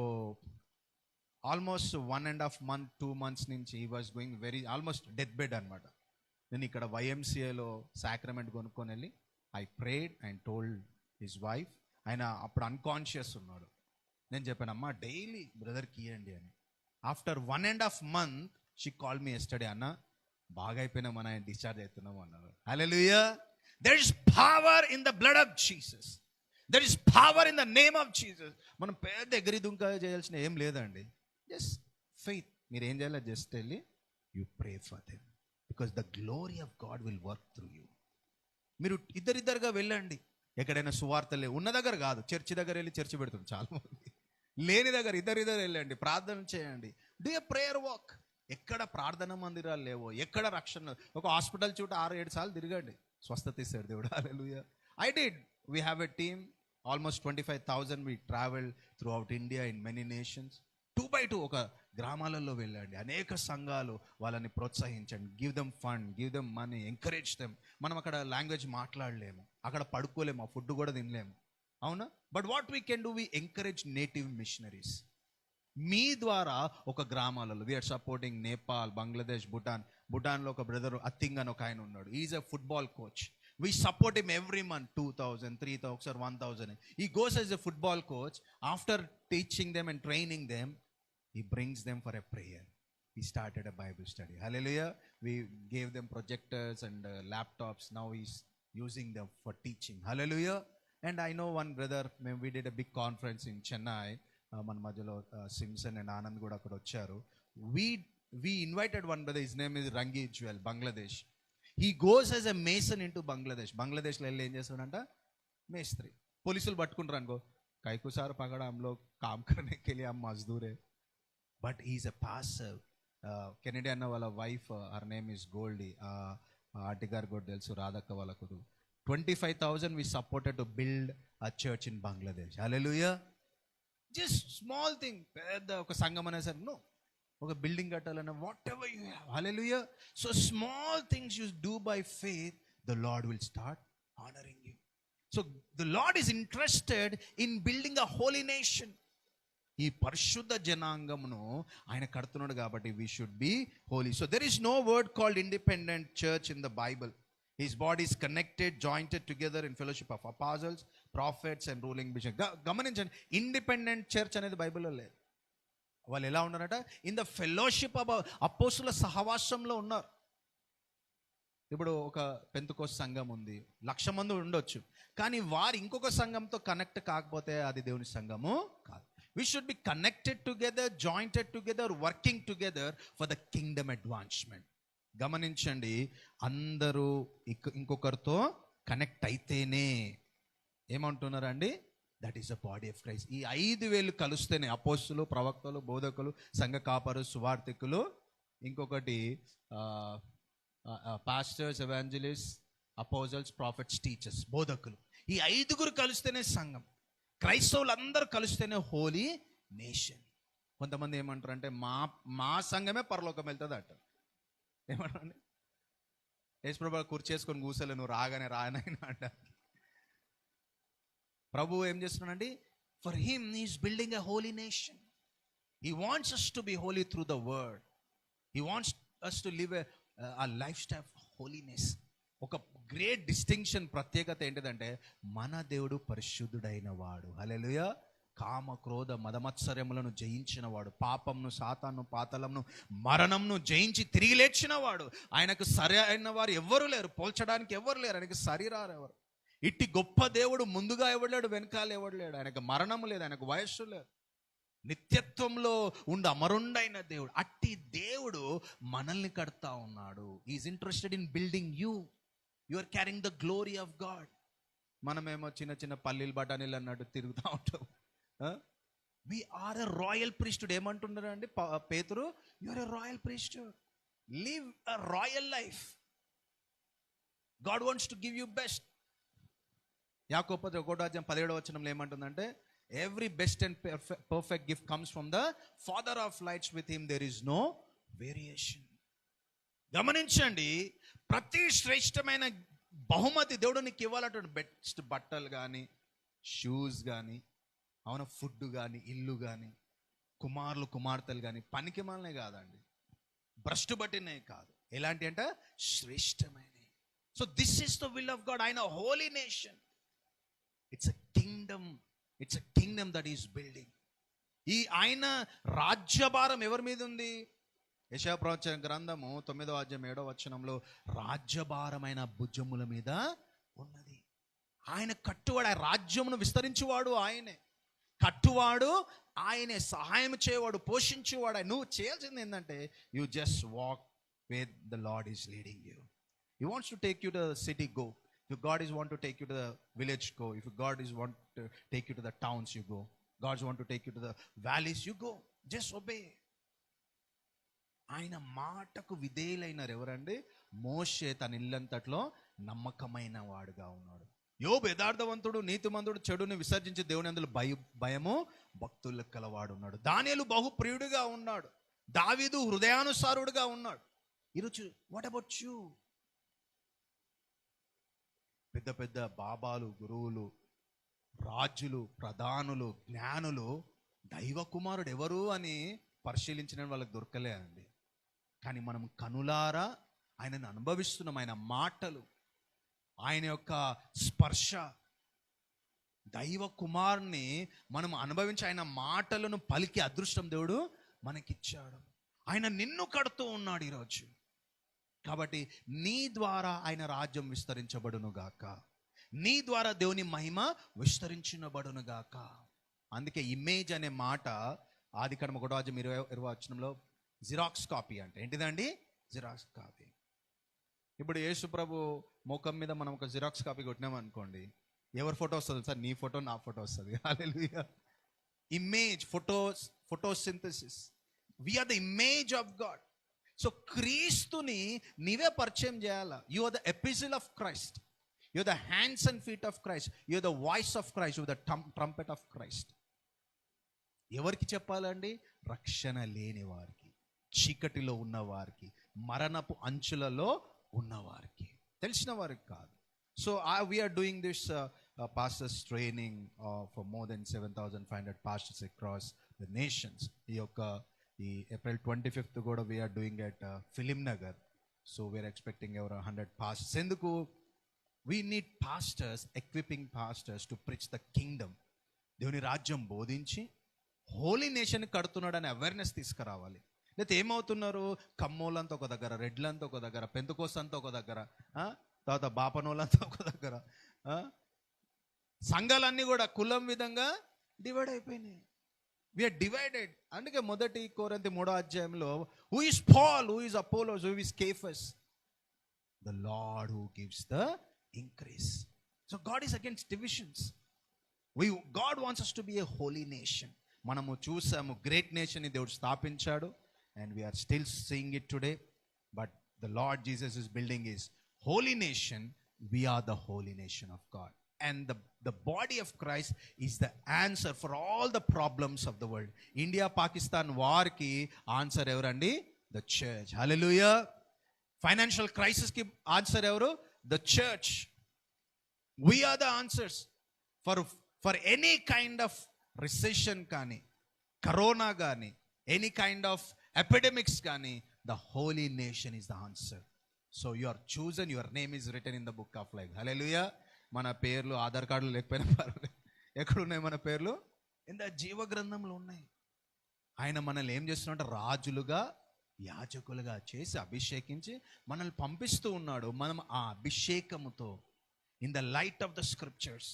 Speaker 1: ఆల్మోస్ట్ 1.5 month 2 months నుంచి he was going very almost death bed అనమాట. నేను ఇక్కడ YMCAలో సాక్రమెంట్ కొనుక్కొని వెళ్ళి I prayed and told his wife. ఆయన అప్పుడు అన్కాన్షియస్ ఉన్నాడు. నేను చెప్పాను, అమ్మా డైలీ బ్రదర్కి ఇవ్వండి అని. After 1.5 months she call me yesterday, అన్న బాగా అయిపోయినా మన డిశ్చార్జ్ అవుతున్నాము అన్నారు. Hallelujah. There is power in the blood of Jesus. There is power in the name of Jesus. మనం పెద్ద ఎగిరి దుంక చేయాల్సిన ఏం లేదండి. Just faith. మీరు ఏం చేయాలి? జస్ట్ వెళ్ళి you pray for them, because the glory of God will work through you. మీరు ఇద్దరిద్దరుగా వెళ్ళండి. ఎక్కడైనా సువార్తలే ఉన్న దగ్గర కాదు, చర్చి దగ్గర వెళ్ళి చర్చి పెడుతుంది చాలా మంది. లేని దగ్గర ఇద్దరిద్దరు వెళ్ళండి, ప్రార్థన చేయండి. Do a prayer walk. ఎక్కడ ప్రార్థన మందిరాలు లేవో, ఎక్కడ రక్షణ, ఒక హాస్పిటల్ చుట్టూ 6-7 సార్లు తిరగండి, స్వస్థత ఇస్తాడు దేవుడు. Hallelujah. I did. We have a team, almost 25,000. We travel throughout India in many nations. 2 by 2 ఒక గ్రామాలలో వెళ్ళండి, అనేక సంఘాలు, వాళ్ళని ప్రోత్సహించండి. Give them fund, give them money, encourage them. మనం అక్కడ లాంగ్వేజ్ మాట్లాడలేము, అక్కడ పడుకోలేము, ఆ ఫుడ్ కూడా తినలేము, అవునా? But what we can do, we encourage native missionaries. మీ ద్వారా ఒక గ్రామాలలో వీఆర్ సపోర్టింగ్ నేపాల్, బంగ్లాదేశ్, భూటాన్లో ఒక బ్రదర్ అతింగ్ అని ఒక ఆయన ఉన్నాడు. Is a football coach. We support him every month 2,000, 3,000, ఒకసారి 1,000. He goes as a football coach. After teaching them and training them, he brings them for a prayer. He started a Bible study. Hallelujah. We gave them projectors and laptops. Now he's using them for teaching. Hallelujah. And I know one brother, we did a big conference in Chennai. మన మధ్యలో Simpson and Anand కూడా అక్కడ వచ్చారు. we invited one brother, his name is Rangi Jewel, Bangladesh. He goes as a mason into బంగ్లాదేశ్లో వెళ్ళి ఏం చేస్తాడంట, మేస్త్రి. పోలీసులు పట్టుకుంటారు అనుకో, కైకు సార్ పగడా హమ్ లోగ్ కామ్ కర్నే కే లియే హమ్ మజ్దూర్ హై. But he is a pastor. Kennedy అన్న వాళ్ళ wife, her name is Goldie. Aunty గారు కూడా తెలుసు, రాధక్క వాళ్ళ కుదు. 25,000 we supported to build a church in Bangladesh. Hallelujah. Just small thing. పెద్ద ఒక సంఘం అనే సార్, నో, ఒక బిల్డింగ్ కట్టాలన్న, whatever you have. Hallelujah. So small things you do by faith, the Lord will start honouring you. So the Lord is interested in building a holy nation. ఈ పరిశుద్ధ జనాంగమును ఆయన కడుతున్నాడు కాబట్టి we should be holy. So there is no word called independent church in the Bible. His body is connected, jointed together in fellowship of apostles, prophets and ruling bishops. గమనించండి, independent church అనేది బైబిల్లో లేదు. వాళ్ళు ఎలా ఉన్నారట? In the fellowship of అపోస్తుల సహవాసంలో ఉన్నారు. ఇప్పుడు ఒక పెంతెకోస్తు సంఘం ఉంది, 1,00,000 మంది ఉండొచ్చు, కానీ వారు ఇంకొక సంఘంతో కనెక్ట్ కాకపోతే అది దేవుని సంఘము కాదు. We should be connected together, jointed together, working together for the kingdom advancement. గమనించండి, అందరూ ఇంకొకరితో కనెక్ట్ అయితేనే ఏమంటున్నారండి? That is the body of Christ. ఈ 5,000 కలిస్తేనే అపోస్తులు, ప్రవక్తలు, బోధకులు, సంఘ కాపరు, సువార్థికులు, ఇంకొకటి పాస్టర్స్, ఎవాంజలిస్ట్, అపోజల్స్, ప్రాఫిట్స్, టీచర్స్, బోధకులు. ఈ 5 కలిస్తేనే సంఘం. క్రైస్తవులు అందరూ కలిస్తేనే హోలీ నేషన్. కొంతమంది ఏమంటారంటే మా సంఘమే పరలోకం వెళ్తుంది అంటారు. ఏమంటారండి? యేసుప్రభు కుర్చేసుకొని కూర్చోలే, నువ్వు రానైనా అంటారు. ప్రభు ఏం చేస్తున్నాడండి? For him is building a holy nation. He wants us to be holy through the word. He wants us to live a lifestyle of holiness. ఒక గ్రేట్ డిస్టింక్షన్, ప్రత్యేకత ఏంటిదంటే, మన దేవుడు పరిశుద్ధుడైన వాడు. హల్లెలూయా. కామ, క్రోధ, మదమత్సర్యములను జయించిన వాడు, పాపంను, సాతాను, పాతాళంను, మరణంను జయించి తిరిగి లేచిన వాడు. ఆయనకు సరి అయిన వారు ఎవ్వరు లేరు, పోల్చడానికి ఎవ్వరు లేరు. ఆయనకు సరిరారు ఎవరు. ఇట్టి గొప్ప దేవుడు ముందుగా ఎవడలేడు, వెనకాల ఎవడలేడు. ఆయనకు మరణము లేదు, ఆయనకు వయస్సు లేదు, నిత్యత్వంలో ఉండి అమరుండైన దేవుడు. అట్టి దేవుడు మనల్ని కడతా ఉన్నాడు. Is interested in building you. You are carrying the glory of God. మనమేమో చిన్న చిన్న పల్లీలు, బఠానీలు అన్నట్టు తిరుగుతూ ఉంటాం. We are a royal priesthood. ఏమంటున్నారు అండి Pethuru? You are a royal priesthood. Live a royal life. God wants to give you best. Yakobu 1:17 ఏమంటుందంటే, every best and perfect gift comes from the father of lights, with him there is no variation. గమనించండి, ప్రతి శ్రేష్టమైన బహుమతి దేవుడు నీకు ఇవ్వాలంటే, best బట్టలు కానీ, షూస్ కానీ, అవునా, ఫుడ్ కానీ, ఇల్లు కానీ, కుమారులు, కుమార్తెలు కానీ, పనికి మాలనే కాదండి, భ్రష్టు బట్టినే కాదు. ఎలాంటి అంటే శ్రేష్టమైనవి. So this is the will of God. ఆయన holy nation. It's a kingdom. It's a kingdom that is building. ఆయన రాజ్యభారం ఎవరి మీద ఉంది? యెషయా ప్రవచన గ్రంథము 9వ అధ్యాయం 7వ వచనంలో రాజ్యభారమైన భుజముల మీద ఉన్నది. ఆయన కట్టువాడు, ఆయన రాజ్యమును విస్తరించువాడు ఆయనే, కట్టువాడు ఆయనే, సహాయం చేయవాడు, పోషించేవాడు. నువ్వు చేయాల్సింది ఏంటంటే you just walk wear the Lord is leading you. He wants to take you to the city, go. If God is want to take you to the village, go. If God is want to take you to the towns, you go. God want to take you to the valleys, you go. Just obey. ఆయన మాటకు విధేయులైనారు ఎవరండి? మోషే తన ఇల్లంతట్లో నమ్మకమైన వాడుగా ఉన్నాడు. యోబు యథార్థవంతుడు, నీతిమంతుడు, చెడుని విసర్జించి దేవుని అందులో భయము భక్తులకు కలవాడు ఉన్నాడు. దానియేలు బహుప్రియుడిగా ఉన్నాడు. దావీదు హృదయానుసారుడుగా ఉన్నాడు. ఈరోజు వాట్ అబౌట్ యూ? పెద్ద పెద్ద బాబాలు, గురువులు, రాజులు, ప్రధానులు, జ్ఞానులు దైవ కుమారుడు ఎవరు అని పరిశీలించిన వాళ్ళకి దొరకలే అండి. కానీ మనం కనులారా ఆయనను అనుభవిస్తున్నాం. ఆయన మాటలు, ఆయన యొక్క స్పర్శ, దైవ కుమారుని మనం అనుభవించి ఆయన మాటలను పలికి అదృష్టం దేవుడు మనకిచ్చాడు. ఆయన నిన్ను కడుతూ ఉన్నాడు ఈరోజు. కాబట్టి నీ ద్వారా ఆయన రాజ్యం విస్తరించబడును గాక, నీ ద్వారా దేవుని మహిమ విస్తరించబడును గాక. అందుకే ఇమేజ్ అనే మాట ఆదికాండం 1వ అధ్యాయం 20వ వచనంలో జిరాక్స్ కాపీ అంటే ఏంటిదండి? Xerox copy. ఇప్పుడు యేసు ప్రభు ముఖం మీద మనం ఒక జిరాక్స్ కాపీ కొట్టినాం అనుకోండి, ఎవరి ఫోటో వస్తుంది సార్? నీ ఫోటో, నా ఫోటో వస్తుంది. Hallelujah. Image, photosynthesis. We are the image of God. So క్రీస్తుని నీవే పరిచయం చేయాలా. You are the epistle of Christ, you are the hands and feet of Christ, you are the voice of Christ, you are the trumpet of Christ. ఎవరికి చెప్పాలండి? రక్షణ లేని వారికి, చీకటిలో ఉన్నవారికి, మరణపు అంచులలో ఉన్నవారికి, తెలిసిన వారికి కాదు. So we are doing this pastors training for more than 7,500 pastors across the nations. ఈ April 25th కూడా we are doing at Film Nagar. So we are expecting ever 100 pastors. ఎందుకు? We need pastors, equipping pastors to preach the kingdom. దేవుని రాజ్యం బోధించి Holi nation కడుతున్నాడు అనే awareness తీసుకురావాలి. లేకపోతే ఏమవుతున్నారు? కమ్మోళ్ళంతా ఒక దగ్గర, రెడ్లంతా ఒక దగ్గర, పెంతుకోస్ అంతా ఒక దగ్గర, తర్వాత బాపనోళ్ళంతా ఒక దగ్గర, సంఘాలన్నీ కూడా కులం విధంగా డివైడ్ అయిపోయినాయి. We are divided. అందుకే 1 కొరింథీ 3వ అధ్యాయంలో who is Paul, who is Apollos, who is Cephas? The Lord who gives the increase. So God is against divisions. God wants us to be a holy nation. మనము చూసాము great nation ని దేవుడు స్థాపించాడు, and we are still seeing it today. But the Lord Jesus is building his holy nation. We are the holy nation of God. And the body of Christ is the answer for all the problems of the world. India Pakistan war ki answer evarandi? The church. Hallelujah. Financial crisis ki answer evaru? The church. We are the answers for any kind of recession kani, corona gani, any kind of epidemics kani. The holy nation is the answer. So you are chosen, your name is written in the book of life. Hallelujah. మన పేర్లు ఆధార్ కార్డులు లేకపోయినా పర్వాలేదు, ఎక్కడున్నాయి మన పేర్లు? ఇంత జీవ గ్రంథంలో ఉన్నాయి. ఆయన మనల్ని ఏం చేస్తున్నాడు? రాజులుగా, యాజకులుగా చేసి అభిషేకించి మనల్ని పంపిస్తూ ఉన్నాడు. మనం ఆ అభిషేకముతో in the light of the scriptures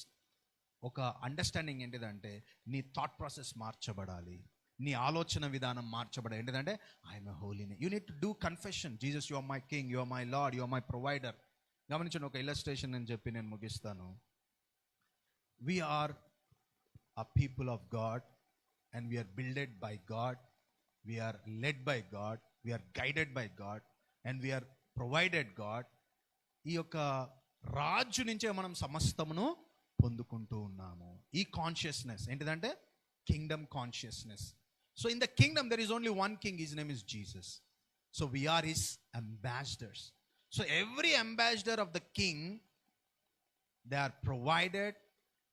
Speaker 1: ఒక అండర్స్టాండింగ్ ఏంటిదంటే నీ థాట్ ప్రాసెస్ మార్చబడాలి, నీ ఆలోచన విధానం మార్చబడాలి. ఏంటిదంటే I'm a holy nation. You need to do confession. Jesus, you are my king, you are my Lord, you are my provider. గమనించండి, ఒక ఇల్లస్ట్రేషన్ అని చెప్పి నేను ముగిస్తాను. We are a people of God and we are builded by God, we are led by God, we are guided by God and we are provided God. ఈ యొక్క రాజు నుంచే మనం సమస్తమును పొందుకుంటూ ఉన్నాము. ఈ కాన్షియస్నెస్ ఏంటిదంటే Kingdom consciousness. So in the Kingdom there is only one king, his name is Jesus. So we are his ambassadors. So every ambassador of the king, they are provided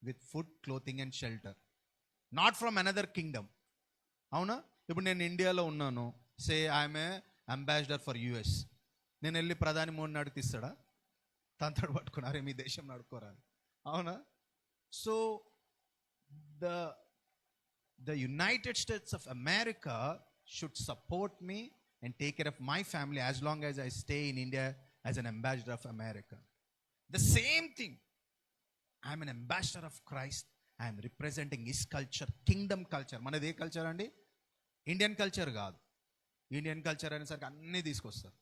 Speaker 1: with food, clothing and shelter, not from another kingdom. అవునా? ఇప్పుడు నేను ఇండియాలో ఉన్నాను, say I'm a ambassador for US. నేను వెళ్ళి ప్రధాని మోడీని అడిగి తీస్తాడా? తంతడు పట్టుకున్నారే మీ దేశం నడుకోరా? అవునా? So the United States of America should support me and take care of my family as long as I stay in India as an ambassador of America. The same thing. I am an ambassador of Christ. I am representing his culture, kingdom culture. మనది ఏ culture అండి? Indian culture కాదు. Indian culture అనేసరికి అన్నీ తీసుకొస్తారు.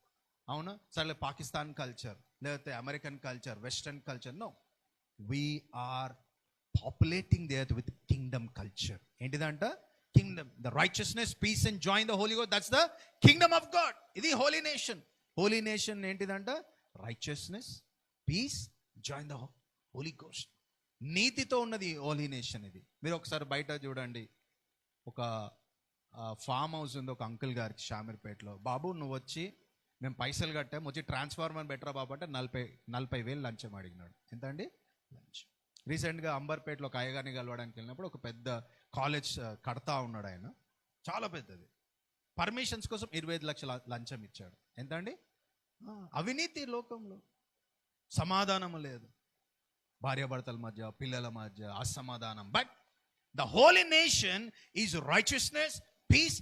Speaker 1: అవునా? సరే Pakistan culture, లేకపోతే American culture, western culture. No, we are populating the earth with kingdom culture. ఏంటిదంట? Kingdom. The righteousness, peace and joy in the holy ghost, that's the kingdom of God. ఇది holy nation. Holy nation ఏంటిదంట? Righteousness, peace, joy in the holy ghost. నీతితో ఉన్నది Holi nation. ఇది మీరు ఒకసారి బయట చూడండి. ఒక ఫామ్ హౌస్ ఉంది ఒక అంకుల్ గారికి షామీర్పేటలో. బాబు నువ్వు వచ్చి, మేము పైసలు కట్టాం, వచ్చి ట్రాన్స్ఫార్మర్ బెటరా బాబు అంటే 40,000 లంచం అడిగినాడు. ఎంత అండి లంచం? రీసెంట్గా అంబర్పేటలో ఒక అయ్యగారిని కలవడానికి వెళ్ళినప్పుడు ఒక పెద్ద కాలేజ్ కడతా ఉన్నాడు ఆయన, చాలా పెద్దది. పర్మిషన్స్ కోసం 25 లక్షల లంచం ఇచ్చాడు. ఎంత అండి? అవినీతి లోకంలో, సమాధానం లేదు, భార్యాభర్తల మధ్య, పిల్లల మధ్య అసమాధానం. But the holy nation is righteousness, peace,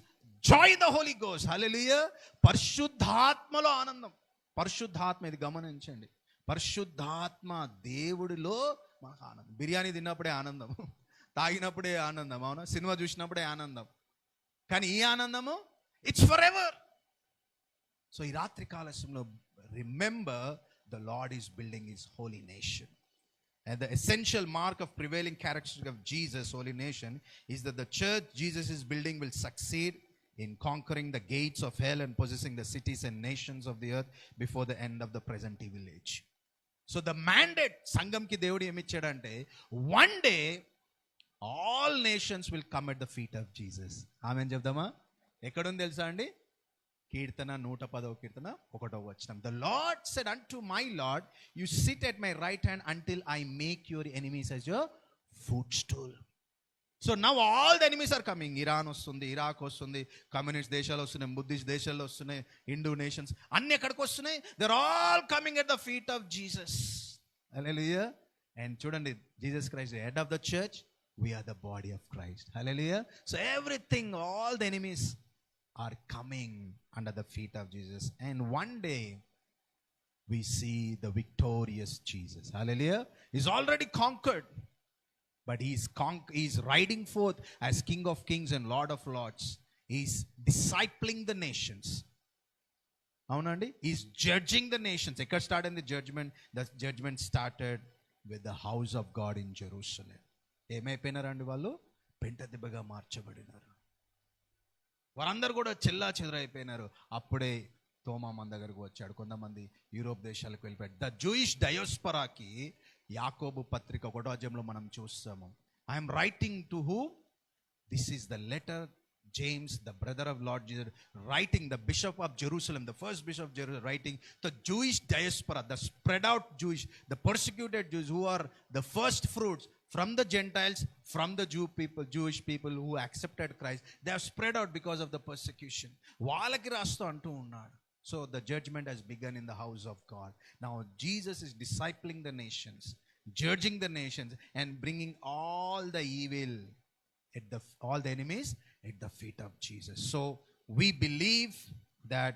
Speaker 1: joy the holy ghost. Hallelujah. పరిశుద్ధాత్మలో ఆనందం. పరిశుద్ధాత్మ, ఇది గమనించండి. పరిశుద్ధాత్మ దేవుడిలో మనకు ఆనందం. బిర్యానీ తిన్నప్పుడే ఆనందం, తాగినప్పుడే ఆనందం, అవునా? సినిమా చూసినప్పుడే ఆనందం. కానీ ఈ ఆనందము ఇట్స్ ఫర్ ఎవర్. సో ఈ రాత్రి కాలశంలో remember the Lord is building his holy nation. And the essential mark of prevailing characteristic of Jesus' holy nation is that the church Jesus is building will succeed in conquering the gates of hell and possessing the cities and nations of the earth before the end of the present evil age. So the mandate సంఘంకి దేవుడు ఏమి ఇచ్చాడంటే, one day all nations will come at the feet of Jesus. ఆమేన్ చెప్దామా? ఎక్కడుంది తెలుసా అండి? కీర్తన 110వ కీర్తన 1వ వచనం. The Lord said unto my Lord, you sit at my right hand until I make your enemies as your footstool. So now all the enemies are coming. Iran వస్తుంది, Iraq వస్తుంది, communist దేశాలు వస్తున్నాయి, Buddhist దేశాలు వస్తున్నాయి, Hindu nations అన్ని ఎక్కడికి వస్తున్నాయి? they're all coming at the feet of Jesus. Hallelujah. And చూడండి, Jesus Christ, the head of the church, we are the body of Christ. Hallelujah. So everything, all the enemies are coming under the feet of Jesus, and one day we see the victorious Jesus. Hallelujah. He's already conquered, but he's riding forth as King of Kings and Lord of Lords. He's discipling the nations. Aunandi, he's judging the nations. Ekkada started the judgment? The judgment started with the house of God in Jerusalem. ఏమైపోయినారండి వాళ్ళు? పెంట దిబ్బగా మార్చబడినారు. వారందరూ కూడా చెల్లా చెదరైపోయినారు. అప్పుడే తోమా మన దగ్గరకు వచ్చాడు. కొంతమంది Europe దేశాలకు వెళ్ళిపోయాడు. ద జూయిష్ డయోస్పరాకి యాకోబు పత్రిక 1వ అధ్యాయంలో మనం చూస్తాము. I'm writing to who? This is the letter James, the brother of Lord Jesus, writing, the bishop of Jerusalem, the first bishop of Jerusalem, writing the Jewish diaspora, the spread out Jewish, the persecuted Jews who are the first fruits from the Gentiles, from the Jewish people who accepted Christ. They have spread out because of the persecution. వాళ్ళకి రాస్తూ అంటూ ఉన్నాడు. So the judgment has begun in the house of God. Now Jesus is discipling the nations, judging the nations, and bringing all the evil at all the enemies at the feet of Jesus. So we believe that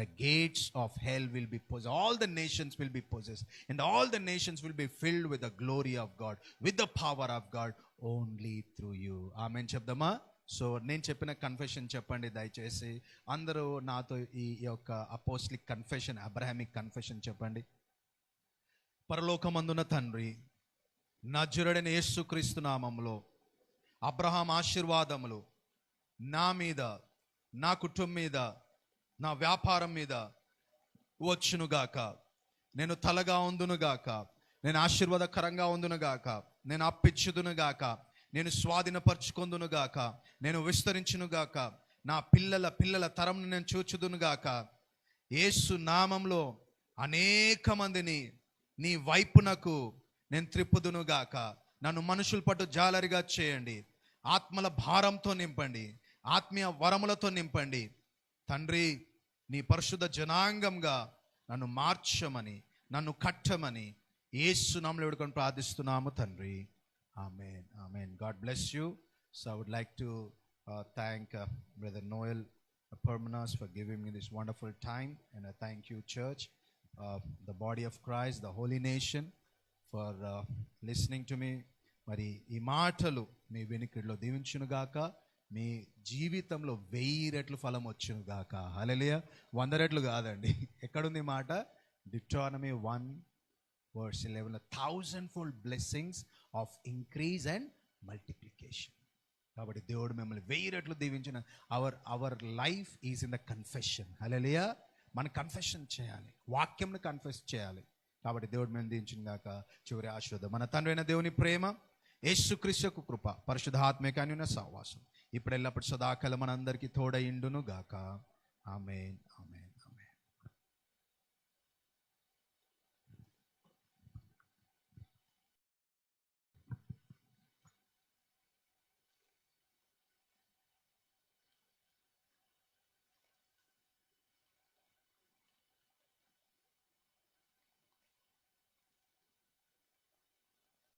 Speaker 1: the gates of hell will be possessed. All the nations will be possessed, and all the nations will be filled with the glory of God, with the power of God, only through you. Amen చెప్దామా? So నేను చెప్పిన confession చెప్పండి దయచేసి. అందరూ నాతో ఈ యొక్క apostolic confession, Abrahamic confession చెప్పండి. పరలోకమందున తండ్రి, నజరుడైన యేసుక్రీస్తు నామములో అబ్రహాం ఆశీర్వాదములు నా మీద, నా కుటుంబం మీద, నా వ్యాపారం మీద వచ్చునుగాక. నేను తలగా ఉందునుగాక, నేను ఆశీర్వాదకరంగా ఉందునుగాక, నేను అప్పిచ్చుదునుగాక, నేను స్వాధీనపరచుకొందునుగాక, నేను విస్తరించునుగాక, నా పిల్లల తరంను నేను చూచుదునుగాక. యేసు నామంలో అనేక మందిని నీ వైపునకు నేను త్రిప్పుదునుగాక. నన్ను మనుషుల పట్టు జాలరిగా చేయండి. ఆత్మల భారంతో నింపండి, ఆత్మీయ వరములతో నింపండి. తండ్రి, నీ పరిశుద్ధ జనాంగంగా నన్ను మార్చమని, నన్ను కట్టమని యేసు నామములో వేడుకొని ప్రార్థిస్తున్నాము తండ్రి. Amen, amen. God bless you. So I would like to thank Brother Noel Permanas for giving me this wonderful time, and I thank you, church, the body of Christ, the holy nation, for listening to me. మరి ఈ మాటలు మీ వెనుకడిలో దీవించునుగాక, మీ జీవితంలో 1000 రెట్లు ఫలం వచ్చునుగాక. హల్లెలూయా. 100 రెట్లు కాదండి. ఎక్కడుంది ఈ మాట? Deuteronomy 1:11, 1,000-fold blessings of increase and multiplication. కాబట్టి దేవుడు మిమ్మల్ని 1000 రెట్లు దీవించిన. Our life is in the confession. Hallelujah. మనం కన్ఫెషన్ చేయాలి, వాక్యంను కన్ఫెస్ చేయాలి. కాబట్టి దేవుడు మేము దీవించిన గాక. చివరి ఆశీర్వాదం, మన తండ్రి అయిన దేవుని ప్రేమ, యేసుక్రీస్తు కృప, పరిశుద్ధాత్మిక అన్యోన్య సహవాసం ఇప్పుడు ఎల్లప్పుడు సదాకాలం మనందరికీ తోడైండును గాక. ఆమేన్, ఆమేన్.